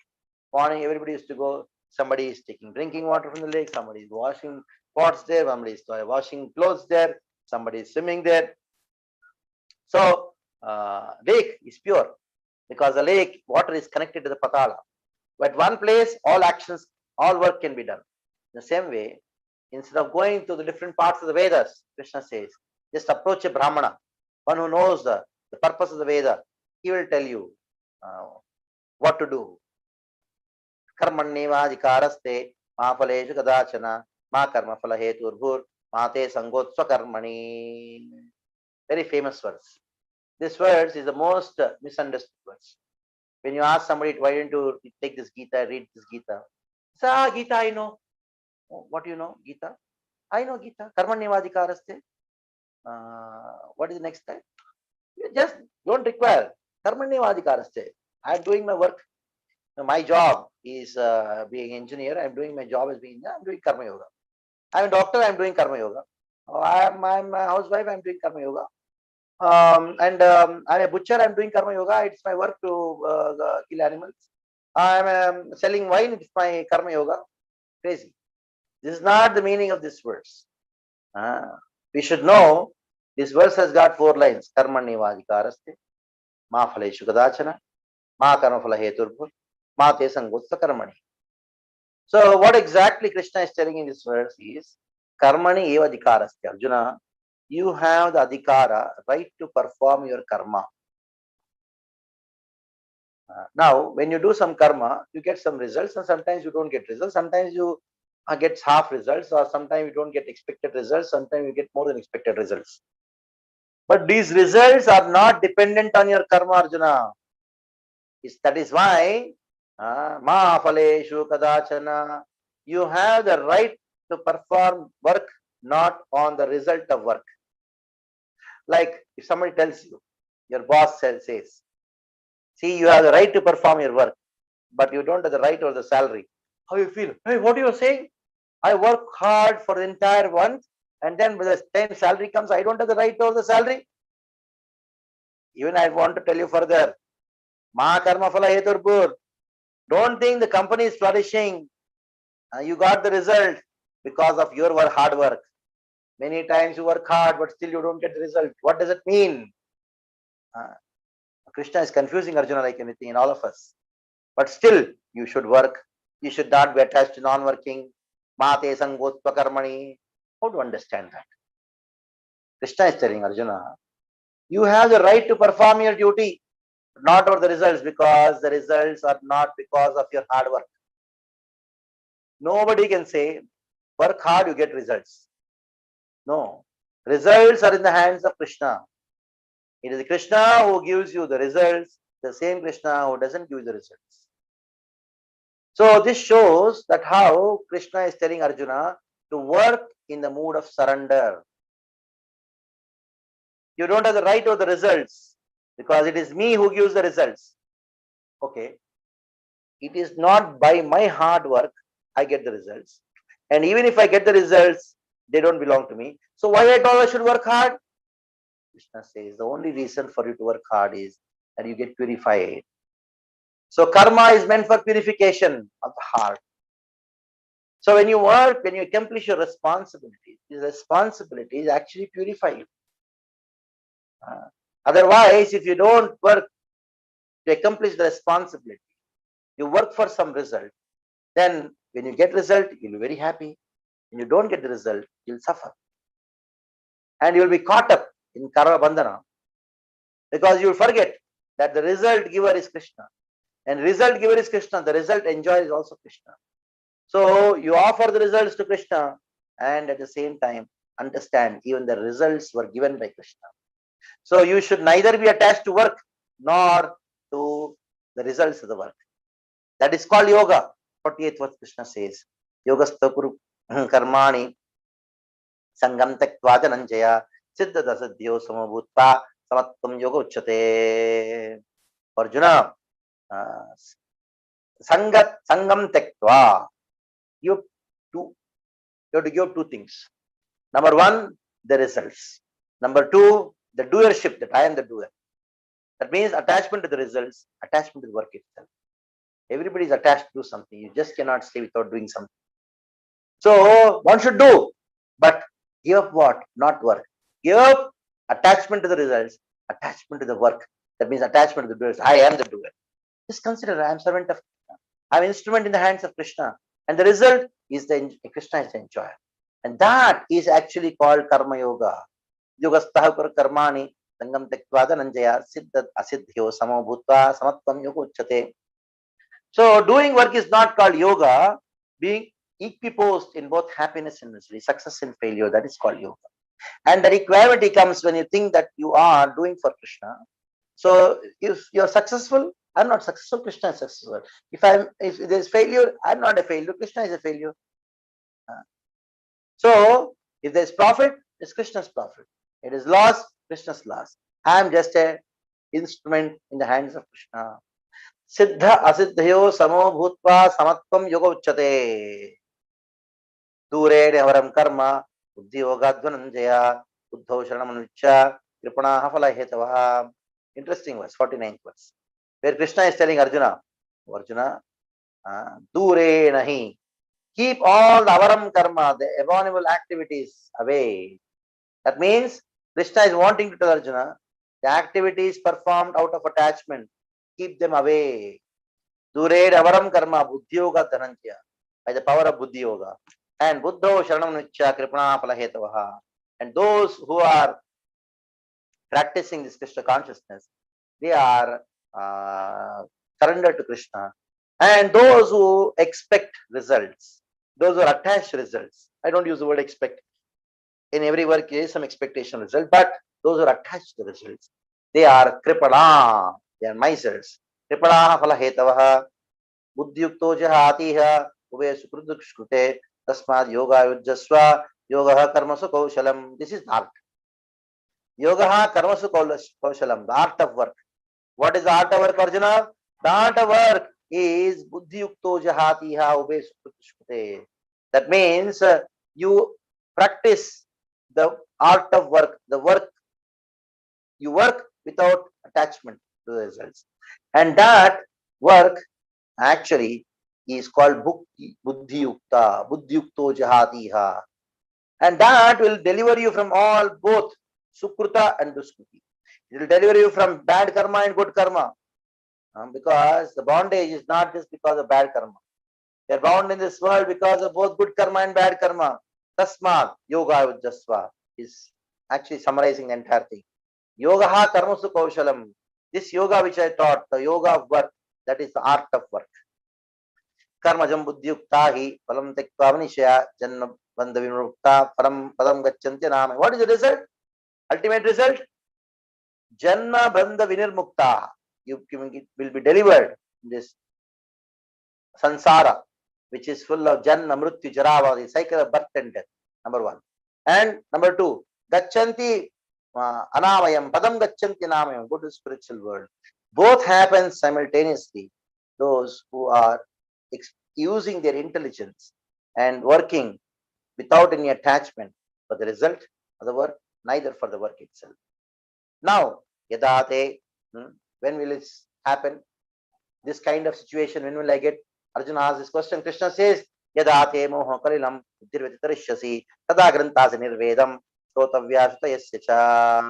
Morning, everybody used to go. Somebody is taking drinking water from the lake. Somebody is washing pots there. Somebody is washing clothes there. Somebody is swimming there. So, lake is pure because the lake water is connected to the patala. But one place, all actions, all work can be done. In the same way, instead of going to the different parts of the Vedas, Krishna says, just approach a Brahmana, one who knows the purpose of the Veda. He will tell you what to do. Karmannevadhikaraste ma phaleshu kadachana ma karma phala heturbhur mate sangotsva karmani. Very famous verse. This verse is the most misunderstood verse. When you ask somebody, why don't you take this Gita, read this Gita? Say, Gita, I know. Oh, what do you know? Gita? I know Gita. Karmannevadhikaraste. What is the next time? You just don't require. Karmannevadhikaraste. I am doing my work. My job is being engineer. I'm doing my job as being engineer. I'm doing karma yoga. I'm a doctor. I'm doing karma yoga. I'm a housewife. I'm doing karma yoga. I'm a butcher. I'm doing karma yoga. It's my work to kill animals. I'm selling wine. It's my karma yoga. Crazy. This is not the meaning of this verse. We should know this verse has got 4 lines. Karmannevadhikaraste ma phaleshu kadachana ma karma phala heturbhur mate sangotsva karmani. So what exactly Krishna is telling in this verse is karmani eva adhikaraste. Arjuna, you have the adhikara, right to perform your karma. Now, when you do some karma, you get some results, and sometimes you don't get results. Sometimes you get half results, or sometimes you don't get expected results. Sometimes you get more than expected results. But these results are not dependent on your karma, Arjuna. That is why ma phaleshu kadachana, you have the right to perform work, not on the result of work. Like if somebody tells you, your boss says, see, you have the right to perform your work, but you don't have the right or the salary. How you feel? Hey, what are you saying? I work hard for the entire month, and then when the time salary comes, I don't have the right or the salary. Even I want to tell you further, ma karma phala heturbhur. Don't think the company is flourishing. You got the result because of your hard work. Many times you work hard, but still you don't get the result. What does it mean? Krishna is confusing Arjuna like anything in all of us. But still, you should work. You should not be attached to non-working. Mate sangotva karmani. How to understand that? Krishna is telling Arjuna, you have the right to perform your duty, not over the results, because the results are not because of your hard work. Nobody can say, work hard, you get results. No. Results are in the hands of Krishna. It is Krishna who gives you the results, the same Krishna who doesn't give the results. So this shows that how Krishna is telling Arjuna to work in the mood of surrender. You don't have the right of the results because it is me who gives the results. Okay. It is not by my hard work I get the results. And even if I get the results, they don't belong to me. So why at all I should work hard? Krishna says the only reason for you to work hard is that you get purified. So karma is meant for purification of the heart. So when you work, when you accomplish your responsibilities, these responsibilities actually purify you. Otherwise, if you don't work to accomplish the responsibility, you work for some result, then when you get result, you'll be very happy. When you don't get the result, you'll suffer. And you'll be caught up in karma bandhana because you'll forget that the result giver is Krishna. And result giver is Krishna, the result enjoyer is also Krishna. So you offer the results to Krishna, and at the same time understand even the results were given by Krishna. So you should neither be attached to work nor to the results of the work. That is called yoga. 48th verse Krishna says, Yogastha kuru karmani sangam tektva jananjaya siddha dasadhyo samabhutva samatvam yoga uchyate. Arjuna, sangam tektva. You have to give two things. Number one, the results. Number two, the doership, that I am the doer. That means attachment to the results, attachment to the work itself. Everybody is attached to do something. You just cannot stay without doing something. So one should do, but give up what? Not work. Give up attachment to the results, attachment to the work. That means attachment to the doers. I am the doer. Just consider I am servant of Krishna. I am instrument in the hands of Krishna. And the result is Krishna is the enjoyer. And that is actually called karma yoga. Yogastha karmani sangam tektva dhananjaya siddhat asiddhyo samo bhutva samatvam yoga uchyate. So doing work is not called yoga. Being equiposed in both happiness and misery, success and failure, that is called yoga. And that equality comes when you think that you are doing for Krishna. So if you're successful, I'm not successful, Krishna is successful. If there's failure, I'm not a failure, Krishna is a failure. So if there's profit, it's Krishna's profit. It is loss, Krishna's loss. I'm just an instrument in the hands of Krishna. Siddha asiddhayo samo bhutva samatvam yoga uchyate. Dure avaram karma buddhi yoga dvananjaya buddho sharanam anuchya kripanaha phala hetavaha. Interesting verse, 49th verse, where Krishna is telling Arjuna, dure nahi. Keep all the avaram karma, the abominable activities away. That means Krishna is wanting to tell Arjuna, the activities performed out of attachment, keep them away. Dure avaram karma buddhi yoga dhananjaya, by the power of buddhi yoga. And buddho sharanam anuchya kripana phala hetavaha. And those who are practicing this Krishna consciousness, they are surrendered to Krishna. And those who expect results, those who are attached to results, I don't use the word expect. In every work there is some expectation result, but those who are attached to the results, they are kripana, they are misers. Kripana phala hetavaha buddhi yukto jahatiha ube sukrudukshkrute tasmad yoga yujjasva yoga karmasu kaushalam. This is art. Yoga karmasu kaushalam, the art of work. What is the art of work, Arjuna? The art of work is buddhi yukto jahatiha ube sukrudukshkrute. That means you practice the art of work, the work, you work without attachment to the results. And that work actually is called buddhi yukta, buddhi yukto jahatiha. And that will deliver you from all, both sukruta and duskruti. It will deliver you from bad karma and good karma. Because the bondage is not just because of bad karma. They are bound in this world because of both good karma and bad karma. Tasmat yoga ujjasva is actually summarizing the entire thing. Yogaha karmasu kaushalam. This yoga which I taught, the yoga of work, that is the art of work. Karmajam buddhi yuktahi palam tektva vanishya janma bandha vinurukta param padam gacchantya nama. What is the result? Ultimate result? Janma bandha vinirmukta. You will be delivered in this sansara, which is full of janma, mrityu, jarava, the cycle of birth and death. Number one. And number two, gachanti anamayam, padam gachanti anamayam, go to the spiritual world. Both happen simultaneously. Those who are using their intelligence and working without any attachment for the result of the work, neither for the work itself. Now, yadate, when will it happen? This kind of situation, when will I get? Arjuna asks this question. Krishna says, yadate moha kalilam buddhirvatitarishasi tada grantasi nirvedam shrotavya sutayasya cha.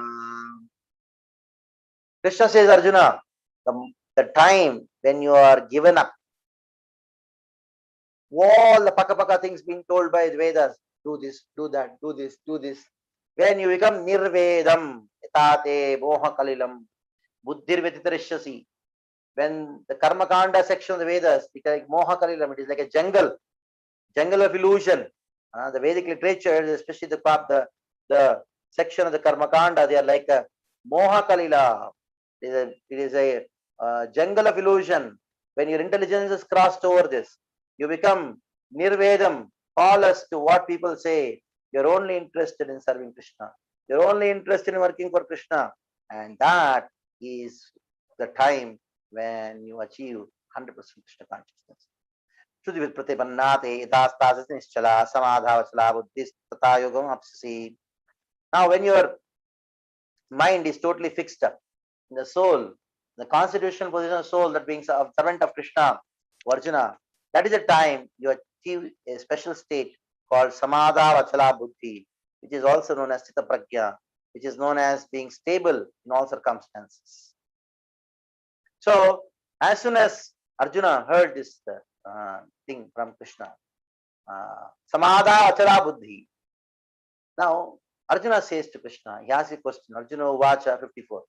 Krishna says, Arjuna, the time when you are given up, all the paka things being told by the Vedas, do this, do that, do this, do this. When you become nirvedam, etate moha kalilam buddhirvatitarishasi, when the karma kanda section of the Vedas, it's like moha kalilam, it is like a jungle of illusion. The Vedic literature, especially the section of the Karmakanda, they are like a Moha Kalila. It is a jungle of illusion. When your intelligence is crossed over this, you become Nirvedam, powerless to what people say. You're only interested in serving Krishna. You're only interested in working for Krishna. And that is the time when you achieve 100% Krishna consciousness. Shruti Vilpratipannate Yadastasas Nischala Samadhavachala Buddhist Tata Yogam Apsasi. Now, when your mind is totally fixed up in the soul, the constitutional position of soul, that being a servant of Krishna, Arjuna, that is the time you achieve a special state called Samadhavachala Buddhi, which is also known as Chitta Prajna, which is known as being stable in all circumstances. So, as soon as Arjuna heard this thing from Krishna, Samadha Achala Buddhi. Now, Arjuna says to Krishna, he asks a question, Arjuna Uvacha 54,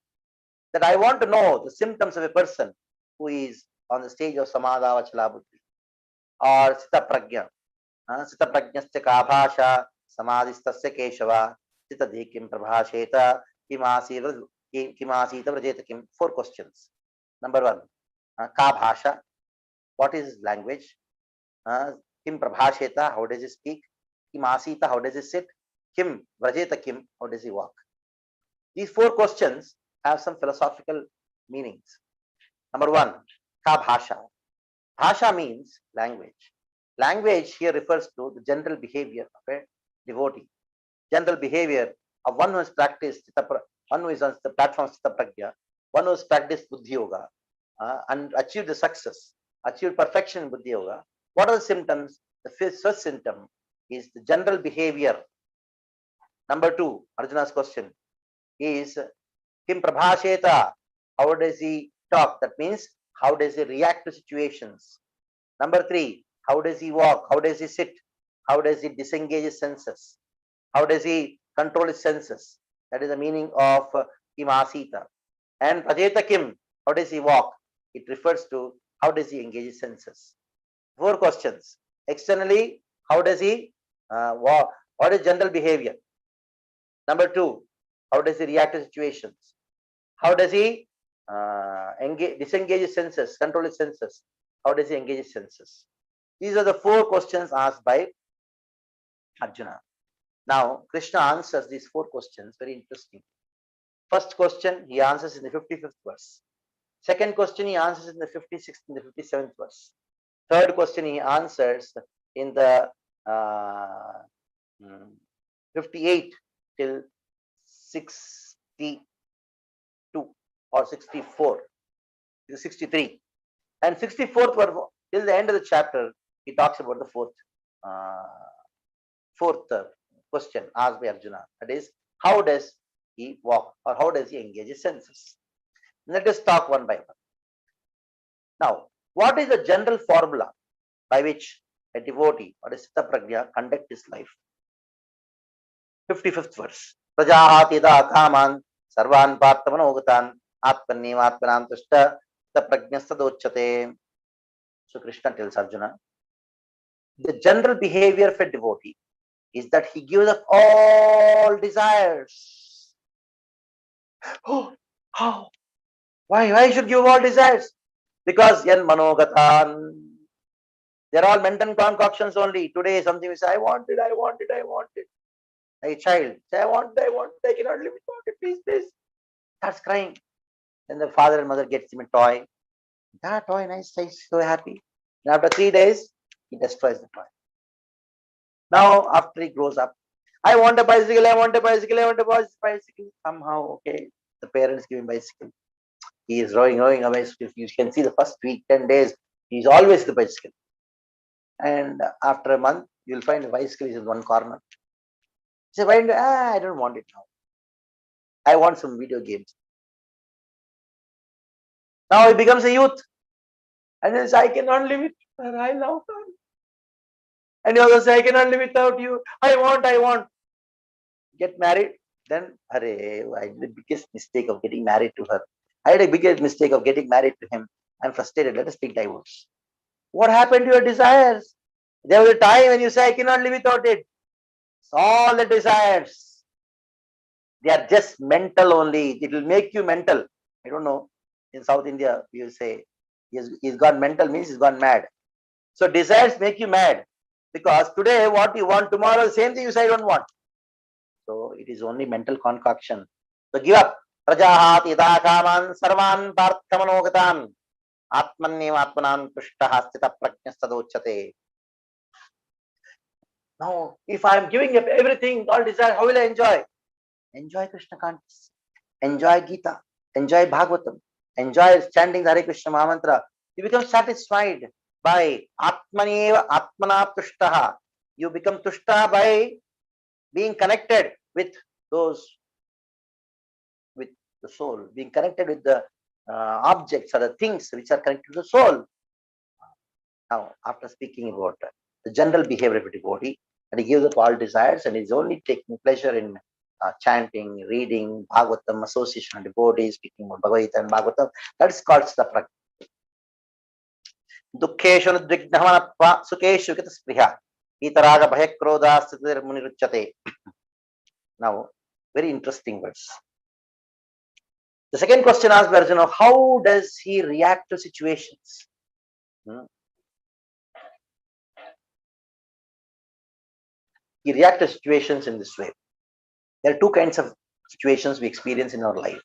that I want to know the symptoms of a person who is on the stage of Samadha Achala Buddhi or Sita Prajna. Sita Prajnasya Kabhasha, Samadhistasya Keshava, Sita Dhikim Prabhasheta, Kimasita Vrajeta Kim. 4 questions. Number 1, Kabhasha, what is his language? Kim Prabhasheta, how does he speak? Kim Asita, how does he sit? Kim Vrajeta Kim, how does he walk? These 4 questions have some philosophical meanings. Number 1, Kabhasha. Bhasha means language. Language here refers to the general behavior of a devotee. General behavior of one who has practiced, one who is on the platform of Chitta Prajna, one who has practiced Buddhi Yoga and achieved the success, achieved perfection in Buddhi Yoga. What are the symptoms? The first symptom is the general behavior. Number 2, Arjuna's question is Kim Prabhasheta, how does he talk? That means how does he react to situations? Number 3, how does he walk? How does he sit? How does he disengage his senses? How does he control his senses? That is the meaning of Kim Asita. And Prajeta Kim, how does he walk? It refers to how does he engage his senses. 4 questions. Externally, how does he walk? What is general behavior? Number 2, how does he react to situations? How does he disengage his senses, control his senses? How does he engage his senses? These are the 4 questions asked by Arjuna. Now, Krishna answers these 4 questions, very interesting. First question, he answers in the 55th verse. Second question, he answers in the 56th and the 57th verse. Third question, he answers in the 58 till 62 or 64, 63. And 64th verse, till the end of the chapter, he talks about the fourth question asked by Arjuna. That is, how does he walk or how does he engage his senses? Let us talk one by one. Now, what is the general formula by which a devotee or a Siddha Prajna conduct his life? 55th verse. Prajahati kaman sarvan parthamanogatan atmannevatmanam tushta prajnastadochate. So Krishna tells Arjuna, the general behavior of a devotee is that he gives up all desires. Oh, how? Why should give all desires? Because yan manogatan. They're all mental concoctions only. Today something we say, I want it. A child say, I want it, I cannot live without it, please. Starts crying. Then the father and mother gets him a toy. That toy, nice, he's so happy. And after 3 days, he destroys the toy. Now, after he grows up, I want a bicycle. Somehow, okay, the parents give him bicycle. He is rowing a bicycle. You can see the first week, 10 days, he's always the bicycle. And after a month, you'll find the bicycle is in one corner. He says, I don't want it now. I want some video games. Now he becomes a youth. And he says, I cannot live with her. I love her. And he also says, I cannot live without you. I want. Get married. Then, I did the biggest mistake of getting married to her. I had a biggest mistake of getting married to him. I'm frustrated. Let us take divorce. What happened to your desires? There was a time when you say, I cannot live without it. All the desires, they are just mental only. It will make you mental. I don't know. In South India, you say he's gone mental means he's gone mad. So desires make you mad because today what you want, tomorrow the same thing you say I don't want. So it is only mental concoction. So give up. Prajahati kaman sarvan parthamanogatan atmannev atmanan tushtah sthita prajnastadochate. Now, if I am giving up everything, all desire, how will I enjoy? Enjoy Krishna consciousness. Enjoy Gita. Enjoy Bhagavatam. Enjoy chanting the Hare Krishna Mahamantra. You become satisfied by Atmaneva Atmana Tushtaha. You become Tushtaha by being connected with those, with the soul, being connected with the objects or the things which are connected to the soul. Now, after speaking about the general behavior of a devotee, and he gives up all desires and is only taking pleasure in chanting, reading, Bhagavatam, association of devotees, speaking about Bhagavad Gita and Bhagavatam, that is called Staprak. Dukkeshu nudvignhamanatva sukeshu kita spriha itaraga bhayakroda sthitir muniruchyate. Now, very interesting words. The second question asked by Arjuna, how does he react to situations? He reacts to situations in this way. There are two kinds of situations we experience in our life.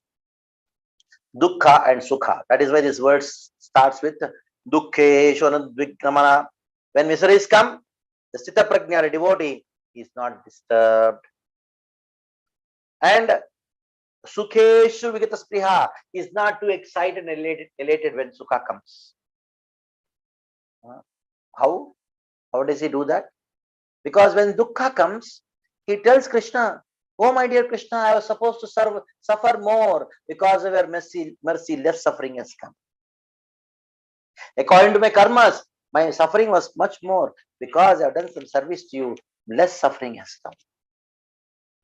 Dukkha and Sukha. That is why this word starts with Dukkeshu nudvignamana. When miseries come, the Sthita Prajna, a devotee, is not disturbed. And Sukheshu Vigata Spriha is not too excited and elated when Sukha comes. How? How does he do that? Because when Dukkha comes, he tells Krishna, oh my dear Krishna, I was supposed to suffer more because of your mercy, less suffering has come. According to my karmas, my suffering was much more because I have done some service to you, less suffering has come.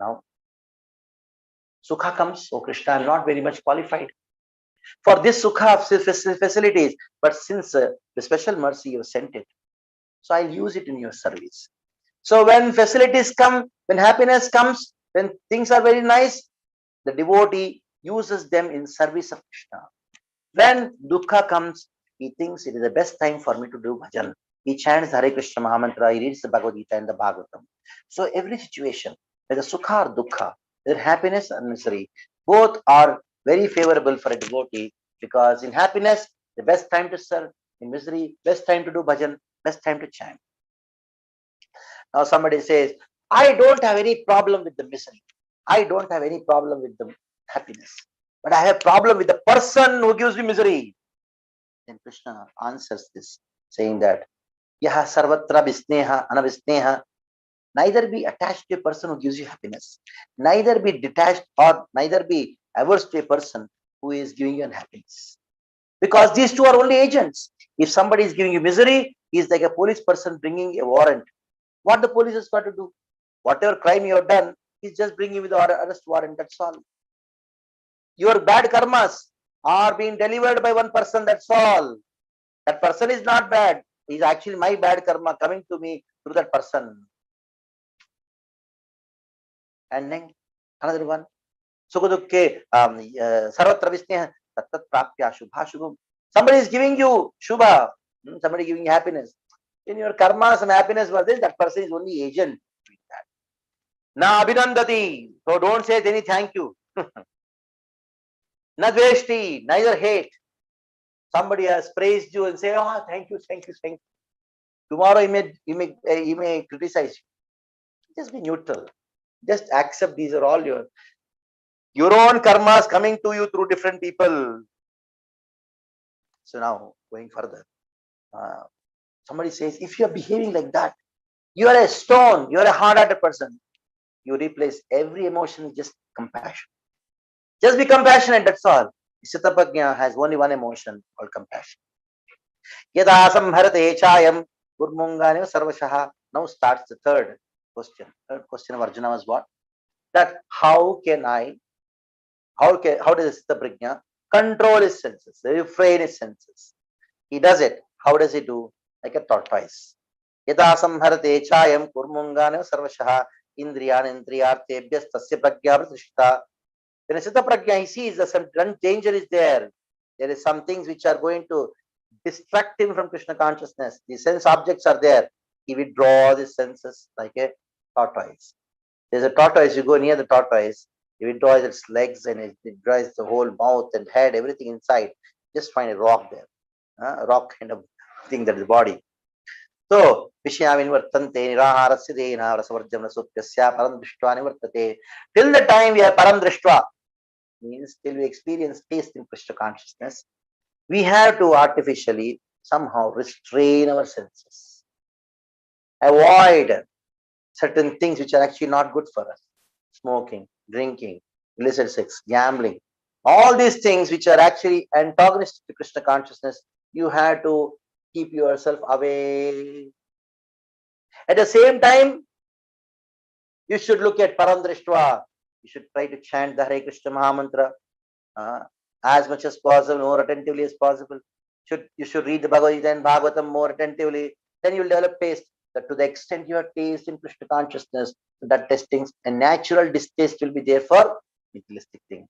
Now, Sukha comes, oh Krishna, I am not very much qualified for this Sukha facilities, but since the special mercy you have sent it, so I'll use it in your service. So when facilities come, when happiness comes, when things are very nice, the devotee uses them in service of Krishna. When dukkha comes, he thinks it is the best time for me to do bhajan. He chants Hare Krishna Mahamantra, he reads the Bhagavad Gita and the Bhagavatam. So every situation, whether sukha or dukkha, whether happiness or misery, both are very favorable for a devotee because in happiness, the best time to serve, in misery, best time to do bhajan, best time to chant. Now somebody says, I don't have any problem with the misery. I don't have any problem with the happiness. But I have problem with the person who gives me misery. Then Krishna answers this, saying that, Yaha sarvatra visneha anavisneha. Neither be attached to a person who gives you happiness. Neither be detached or neither be averse to a person who is giving you unhappiness. Because these two are only agents. If somebody is giving you misery, he is like a police person bringing a warrant. What the police has got to do? Whatever crime you have done, he's just bringing you with the arrest warrant, that's all. Your bad karmas are being delivered by one person, that's all. That person is not bad. He's actually my bad karma coming to me through that person. And then another one. Sukadukke sarvatra visneha tattat prapya shubha shubham. Somebody is giving you shubha, somebody giving you happiness. In your karma, some happiness was this, that person is only agent. Na abhinandati, so don't say any thank you. Na dveshti, neither hate. Somebody has praised you and say, oh, thank you, thank you, thank you. Tomorrow he may criticize you. Just be neutral. Just accept these are all your own karmas coming to you through different people. So now, going further. Somebody says, if you are behaving like that, you are a stone, you are a hard-hearted person. You replace every emotion with just compassion. Just be compassionate, that's all. Sthita Prajna has only one emotion called compassion. Yada samharate chayam gurmungane sarvashaha. Now starts the third question. Third question of Arjuna was what? That how does Sthita Prajna control his senses, refrain his senses? He does it. How does he do? Like a tortoise. Yada samharate chayam kurmungane sarvashaha Indriyan Indriyartebhyas Tasya Pragya Pratishta. When a Siddha Prajna, he sees that some danger is there. There is some things which are going to distract him from Krishna consciousness. The sense objects are there. He withdraws his senses like a tortoise. There's a tortoise, you go near the tortoise, he withdraws its legs and it withdraws the whole mouth and head, everything inside. Just find a rock there. A rock kind of thing, that is the body. So, Vishyamin Vartante, Niraharasya Dena, Rasavarjamna Sutyasya, Param Drishtva Nivartate. Till the time we are Param Drishtva, means till we experience taste in Krishna consciousness, we have to artificially somehow restrain our senses. Avoid certain things which are actually not good for us. Smoking, drinking, illicit sex, gambling. All these things which are actually antagonistic to Krishna consciousness, you have to keep yourself away. At the same time, you should look at Paramdrishtva. You should try to chant the Hare Krishna Mahamantra as much as possible, more attentively as possible. You should read the Bhagavad Gita and Bhagavatam more attentively. Then you will develop taste. That to the extent you have taste in Krishna consciousness, that testing a natural distaste will be there for materialistic thing.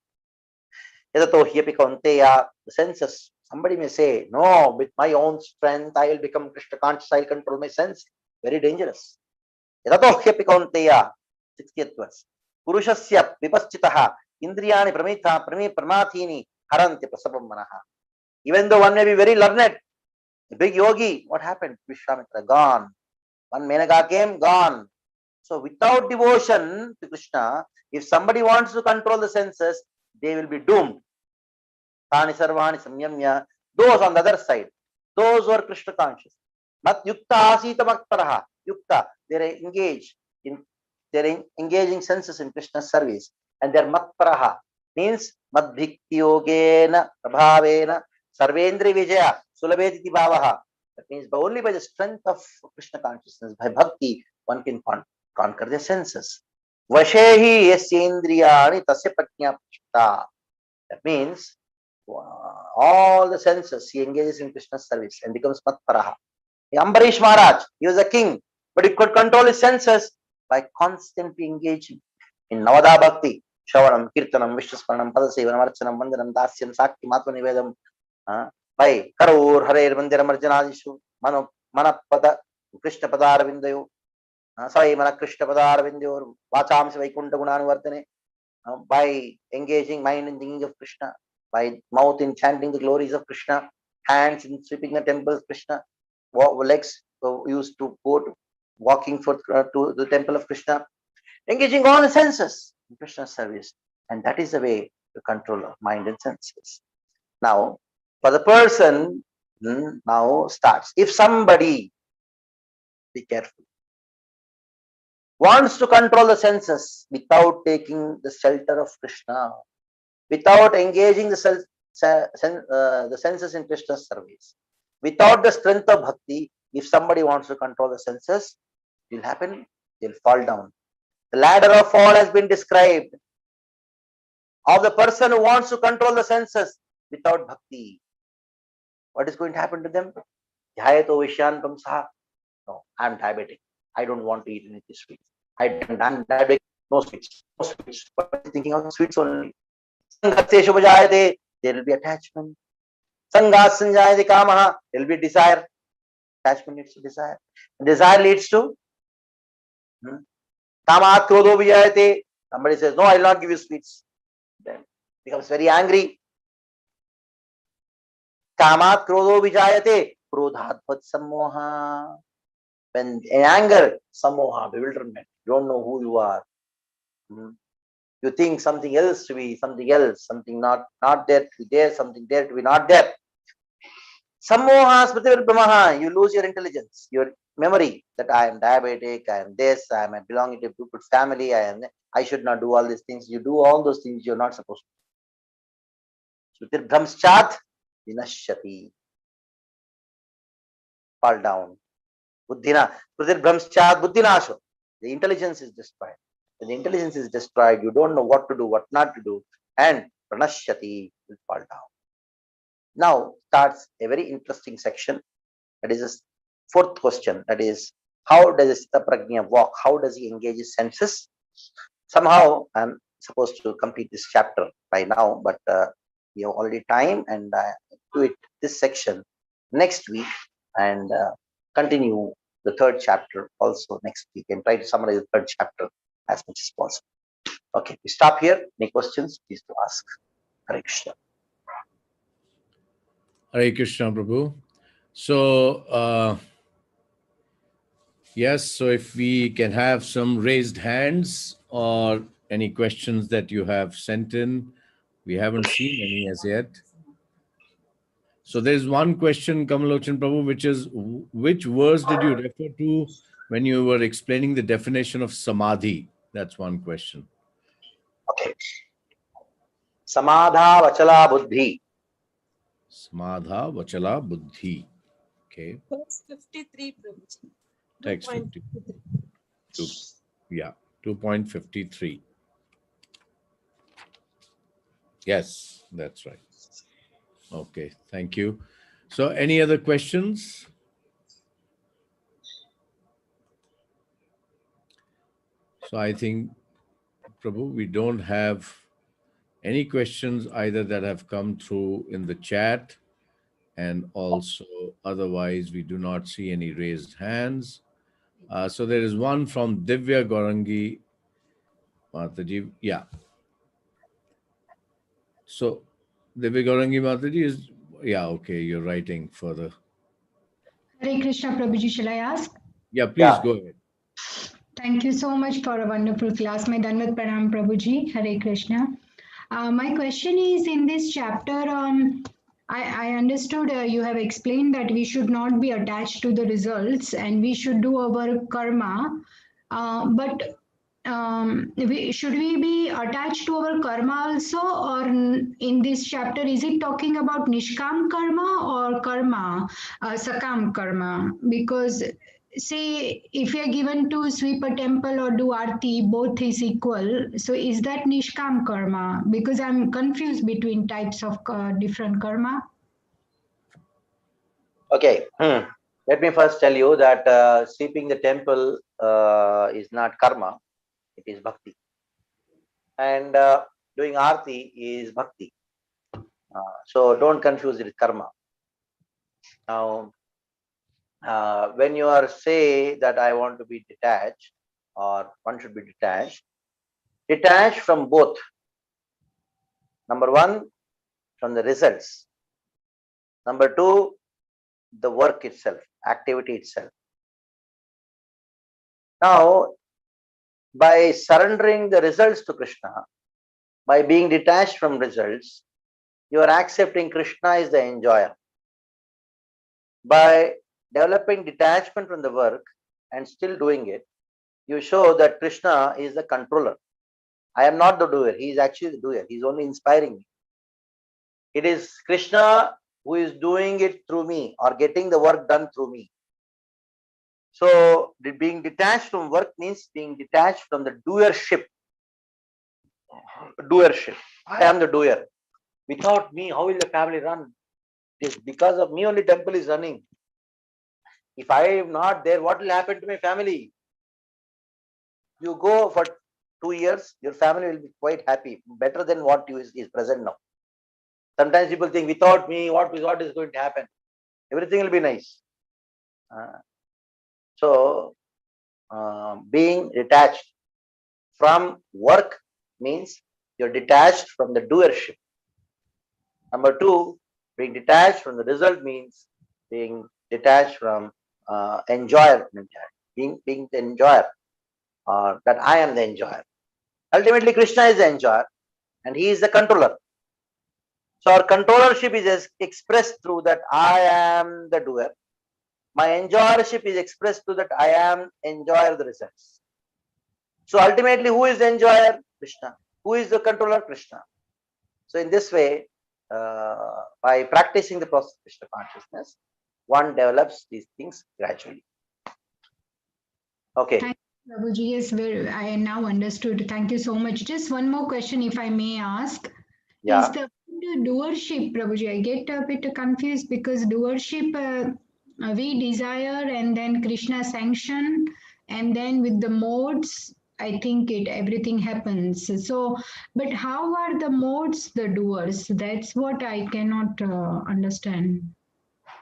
The senses. Somebody may say, no, with my own strength, I will become Krishna conscious, I will control my sense. Very dangerous. 60th verse. Purushasya vipaschitaha indriyani pramathini haranti prasabam manaha. Even though one may be very learned, a big yogi, what happened? Vishwamitra, gone. One Menaka came, gone. So without devotion to Krishna, if somebody wants to control the senses, they will be doomed. Tani sarvani samyamya. Those on the other side, those who are Krishna conscious. Mat yukta asita maktaraha. Yukta, they are engaging senses in Krishna's service. And they are matparaha, means madbhikti yogena prabhavena sarvendri vijaya sulabediti bhavaha. That means only by the strength of Krishna consciousness, by bhakti, one can conquer the senses. Vashehi yasyendriyani tasya prajna prishta. That means all the senses he engages in Krishna's service and becomes matparaha. Ambarish Maharaj, he was a king, but he could control his senses by constantly engaging in Navada Bhakti, Shravanam, Kirtanam, Vishwasmaranam, Padasevanam, Archanam, Vandanam, Dasyam, Sakti, Matva Nivedam, by Karur, Hare, Mandiram, Arjanadishu, Manapada, Krishna Padaravindayo, Sai Mana Krishna Padaravindayo, Vacham Vaikunta Gunanuvardhane, by engaging mind in thinking of Krishna, by mouth in chanting the glories of Krishna, hands in sweeping the temple of Krishna, legs used to go to walking to the temple of Krishna, engaging all the senses in Krishna's service. And that is the way to control of mind and senses. Now, for the person, now starts. If somebody, be careful, wants to control the senses without taking the shelter of Krishna, without engaging the senses in Krishna's service, without the strength of bhakti, if somebody wants to control the senses, it will happen, they'll fall down. The ladder of fall has been described of the person who wants to control the senses without bhakti. What is going to happen to them? No, I'm diabetic. I don't want to eat any sweets. I'm diabetic. No sweets. No sweets. But thinking of sweets only. There will be attachment. Sangas sanjayate kamaha. There will be desire. Attachment leads to desire. Desire leads to kamat krodho vijayate. Somebody says, no, I will not give you sweets. Then becomes very angry. Kamat krodho vijayate. Krodhat bhat sammoha. When in anger, sammoha, bewilderment. You don't know who you are. You think something else to be something else, something not there to be there, something there to be not there. Sammoha smriti brahmaha. You lose your intelligence, your memory that I am diabetic, I am this, I am belonging to a good family, I should not do all these things. You do all those things you're not supposed to. Smriti brahmschat vinashyati. Fall down. Buddhina. Smriti brahmschat buddhinasho. The intelligence is destroyed. When the intelligence is destroyed, you don't know what to do, what not to do, and pranashyati will fall down. Now starts a very interesting section. That is the fourth question. That is How does a Sthita Prajna walk? How does he engage his senses? Somehow, I'm supposed to complete this chapter by now, but we have already time, and do it this section next week, and continue the third chapter also next week, and try to summarize the third chapter as much as possible. Okay, we stop here. Any questions, please to ask. Hare Krishna. Hare Krishna, Prabhu. So, yes, so if we can have some raised hands or any questions that you have sent in. We haven't seen any as yet. So there's one question, Kamalochan Prabhu, which is, which verse did you refer to when you were explaining the definition of samadhi? That's one question. Okay. Samadha Vachala Buddhi. Samadha Vachala Buddhi. Okay. Text 53, Prabhuji. Text 52. Yeah, 2.53. Yes, that's right. Okay, thank you. So any other questions? So I think, Prabhu, we don't have any questions either that have come through in the chat, and also otherwise we do not see any raised hands. So there is one from Divya Gaurangi Mataji. Yeah. So Divya Gaurangi Mataji is, yeah, okay, you're writing further. Hare Krishna, Prabhuji, shall I ask? Yeah, please Yeah. go ahead. Thank you so much for a wonderful class. My Dandavat Pranam, Prabhuji. Hare Krishna. My question is, in this chapter, I understood you have explained that we should not be attached to the results and we should do our karma. But should we be attached to our karma also, or in this chapter, is it talking about nishkam karma or karma, sakam karma? Because say if you are given to sweep a temple or do arti, both is equal. So is that nishkam karma? Because I'm confused between types of different karma. Okay. Let me first tell you that sweeping the temple is not karma, it is bhakti. And doing arti is bhakti. So don't confuse it with karma. Now, when you are say that I want to be detached, or one should be detached from both. Number one, from the results. Number two, the work itself, activity itself. Now, by surrendering the results to Krishna, by being detached from results, you are accepting Krishna as the enjoyer. By developing detachment from the work and still doing it, you show that Krishna is the controller. I am not the doer. He is actually the doer. He is only inspiring me. It is Krishna who is doing it through me or getting the work done through me. So being detached from work means being detached from the doership. I am the doer. Without me, how will the family run? It is because of me only temple is running. If I am not there, what will happen to my family? You go for 2 years, your family will be quite happy, better than what is present now. Sometimes people think, without me, what is going to happen? Everything will be nice. So, being detached from work means you're detached from the doership. Number two, being detached from the result means being detached from enjoyer, being the enjoyer, that I am the enjoyer. Ultimately, Krishna is the enjoyer and he is the controller. So our controllership is expressed through that I am the doer. My enjoyership is expressed through that I am enjoyer of the results. So ultimately, who is the enjoyer? Krishna. Who is the controller? Krishna. So in this way, by practicing the process of Krishna consciousness, one develops these things gradually. Okay. Thank you, Prabhuji. Yes, I now understood. Thank you so much. Just one more question, if I may ask. Yeah. Is the doership, Prabhuji? I get a bit confused because doership, we desire and then Krishna sanction, and then with the modes, I think everything happens. So, but how are the modes the doers? That's what I cannot understand.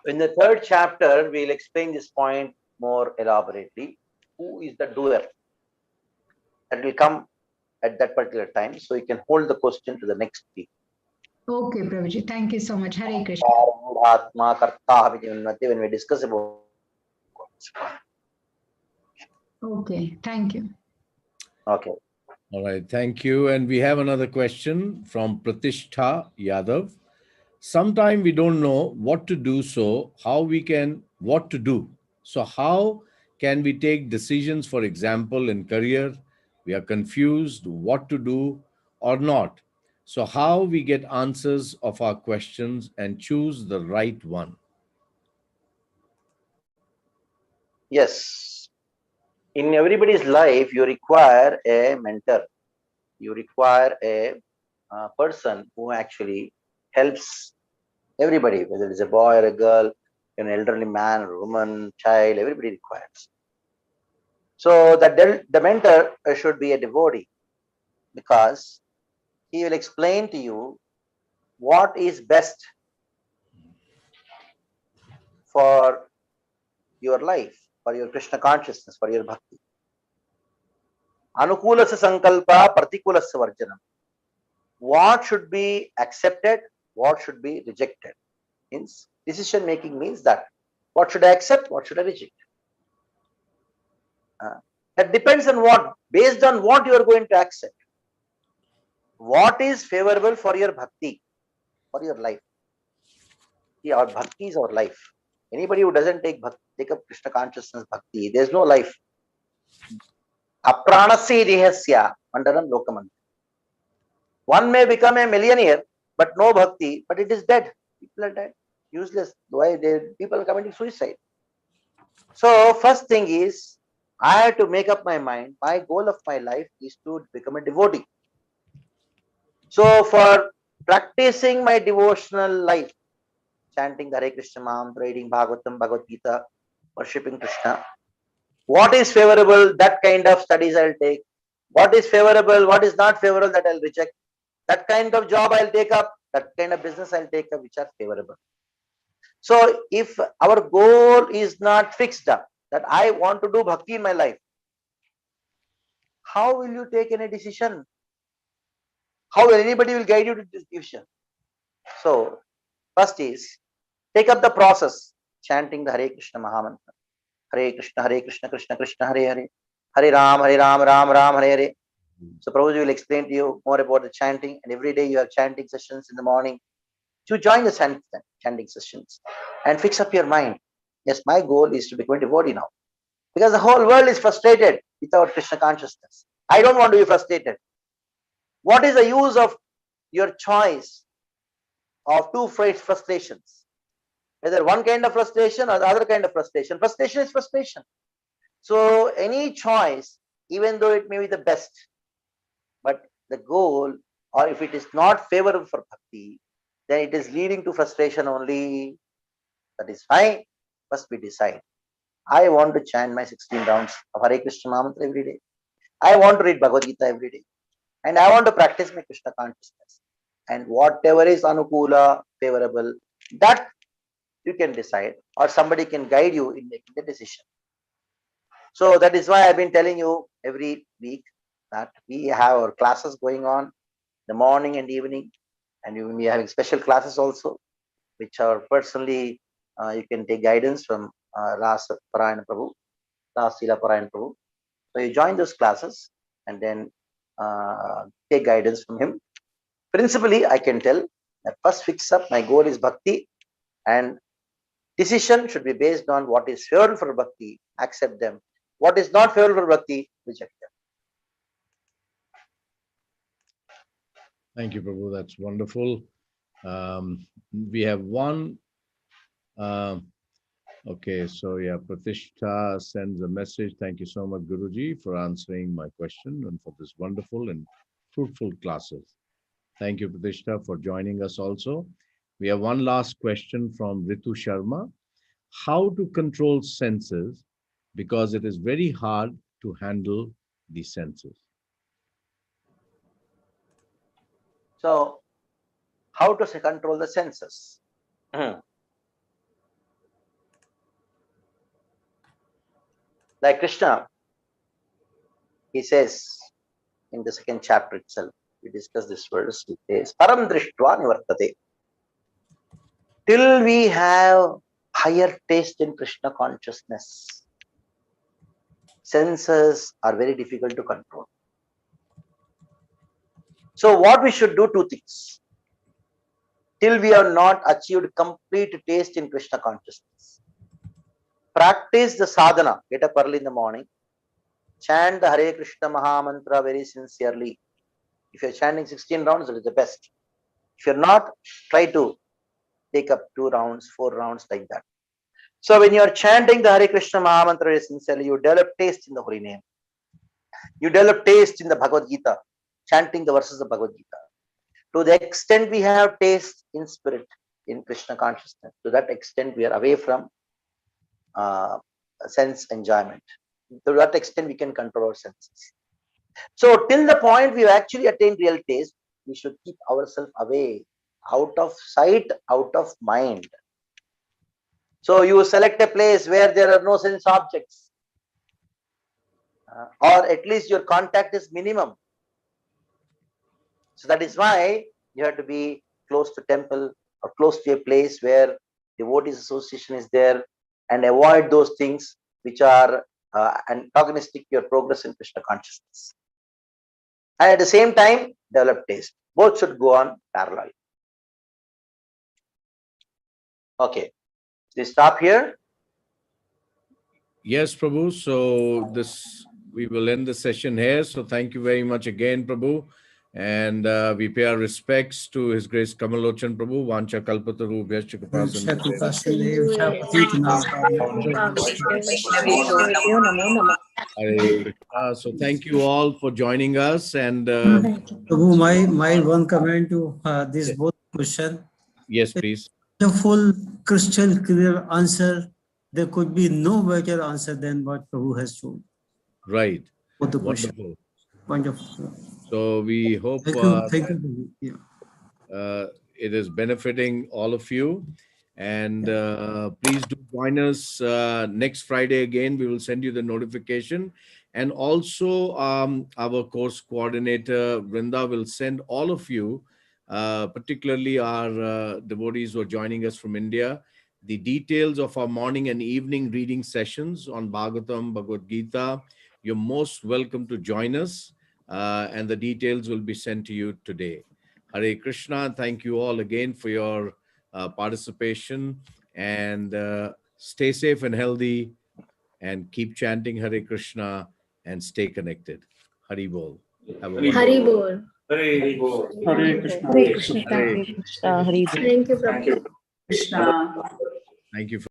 In the third chapter, we'll explain this point more elaborately. Who is the doer? That will come at that particular time. So you can hold the question to the next week. Okay, Prabhuji. Thank you so much. Hare Krishna. When we discuss about Okay, thank you. okay. All right, thank you. And we have another question from Pratishtha Yadav. Sometime we don't know what to do, so what to do? So how can we take decisions, for example, in career? We are confused what to do or not. So how we get answers of our questions and choose the right one? Yes. In everybody's life, you require a mentor. You require a person who actually helps everybody, whether it's a boy or a girl, an elderly man or woman, child, everybody requires. So the mentor should be a devotee, because he will explain to you what is best for your life, for your Krishna consciousness, for your bhakti. Anukulasya sankalpa partikulasya varjanam. What should be accepted, what should be rejected. Means decision making means that what should I accept, what should I reject. That depends on what, based on what you are going to accept. What is favorable for your bhakti, for your life. See, our bhakti is our life. Anybody who doesn't take up Krishna consciousness bhakti, there's no life. Apranasya dehasya mandaram lokamant. One may become a millionaire, but no bhakti, but it is dead. People are dead, useless. Why people are committing suicide? So first thing is, I have to make up my mind. My goal of my life is to become a devotee. So for practicing my devotional life, chanting the Hare Krishna mantra, reading Bhagavatam, Bhagavad Gita, worshipping Krishna, what is favorable, that kind of studies I'll take. What is favorable, what is not favorable, that I'll reject. That kind of job I'll take up, that kind of business I'll take up, which are favorable. So if our goal is not fixed up, that I want to do bhakti in my life, how will you take any decision? How anybody will guide you to this decision? So first is, take up the process, chanting the Hare Krishna Mahamantra. Hare Krishna, Krishna Krishna, Hare Hare. Hare Ram, Ram Ram, Hare Hare. So Prabhuji will explain to you more about the chanting, and every day you have chanting sessions in the morning. You join the chanting sessions and fix up your mind. Yes, my goal is to become a devotee now. Because the whole world is frustrated without Krishna consciousness. I don't want to be frustrated. What is the use of your choice of two frustrations? Whether one kind of frustration or the other kind of frustration. Frustration is frustration. So any choice, even though it may be the best, but the goal, or if it is not favorable for bhakti, then it is leading to frustration only. That is fine. First we decide. I want to chant my 16 rounds of Hare Krishna Mantra every day. I want to read Bhagavad Gita every day. And I want to practice my Krishna consciousness. And whatever is anukula, favorable, that you can decide, or somebody can guide you in making the decision. So that is why I've been telling you every week that we have our classes going on the morning and evening, and we will be having special classes also, which are personally you can take guidance from Rasa Parayan Prabhu, Rasila Parayan Prabhu. So you join those classes and then take guidance from him. Principally, I can tell that first fix up my goal is bhakti, and decision should be based on what is favorable for bhakti, accept them. What is not favorable for bhakti, reject them. Thank you, Prabhu. That's wonderful. We have one. Okay, so yeah, Pratishtha sends a message. Thank you so much, Guruji, for answering my question and for this wonderful and fruitful classes. Thank you, Pratishtha, for joining us also. We have one last question from Ritu Sharma. how to control senses, because it is very hard to handle the senses. So, how to control the senses? Like Krishna, he says in the second chapter itself, we discuss this verse, it says, Param drishtva nivartate. Till we have higher taste in Krishna consciousness, senses are very difficult to control. So what we should do, two things. Till we have not achieved complete taste in Krishna consciousness, practice the sadhana, get up early in the morning, chant the Hare Krishna Maha Mantra very sincerely. If you're chanting 16 rounds, it is the best. If you're not, try to take up 2 rounds, 4 rounds, like that. So when you're chanting the Hare Krishna Maha Mantra very sincerely, you develop taste in the holy name. You develop taste in the Bhagavad Gita, chanting the verses of Bhagavad Gita. To the extent we have taste in spirit, in Krishna consciousness, to that extent we are away from sense enjoyment. To that extent we can control our senses. So till the point we have actually attained real taste, we should keep ourselves away, out of sight, out of mind. So you select a place where there are no sense objects, or at least your contact is minimum. So that is why you have to be close to temple or close to a place where devotees association is there, and avoid those things which are antagonistic to your progress in Krishna consciousness. And at the same time, develop taste. Both should go on parallel. Okay, we stop here. Yes, Prabhu. So we will end the session here. So thank you very much again, Prabhu. And we pay our respects to His Grace Kamalochan Prabhu, Vancha Kalpataru, Vyascha Hare Krishna. So thank you all for joining us. And Prabhu, my one comment to this both question. yes, please. The full crystal clear answer. There could be no better answer than what Prabhu has shown. Right. For the question. Wonderful. Wonderful. So we hope Thank you. Yeah. It is benefiting all of you. And please do join us next Friday again. We will send you the notification. And also our course coordinator, Vrinda, will send all of you, particularly our devotees who are joining us from India, the details of our morning and evening reading sessions on Bhagavatam, Bhagavad Gita. You're most welcome to join us. And the details will be sent to you today. Hare Krishna. Thank you all again for your participation, and stay safe and healthy, and keep chanting Hare Krishna and stay connected. Hari Bol. Hari Bol. Hare Bol. Hare Krishna. Hare Krishna. Hare Krishna. Hare Bol. Thank you, Prabhu. Krishna. Thank you.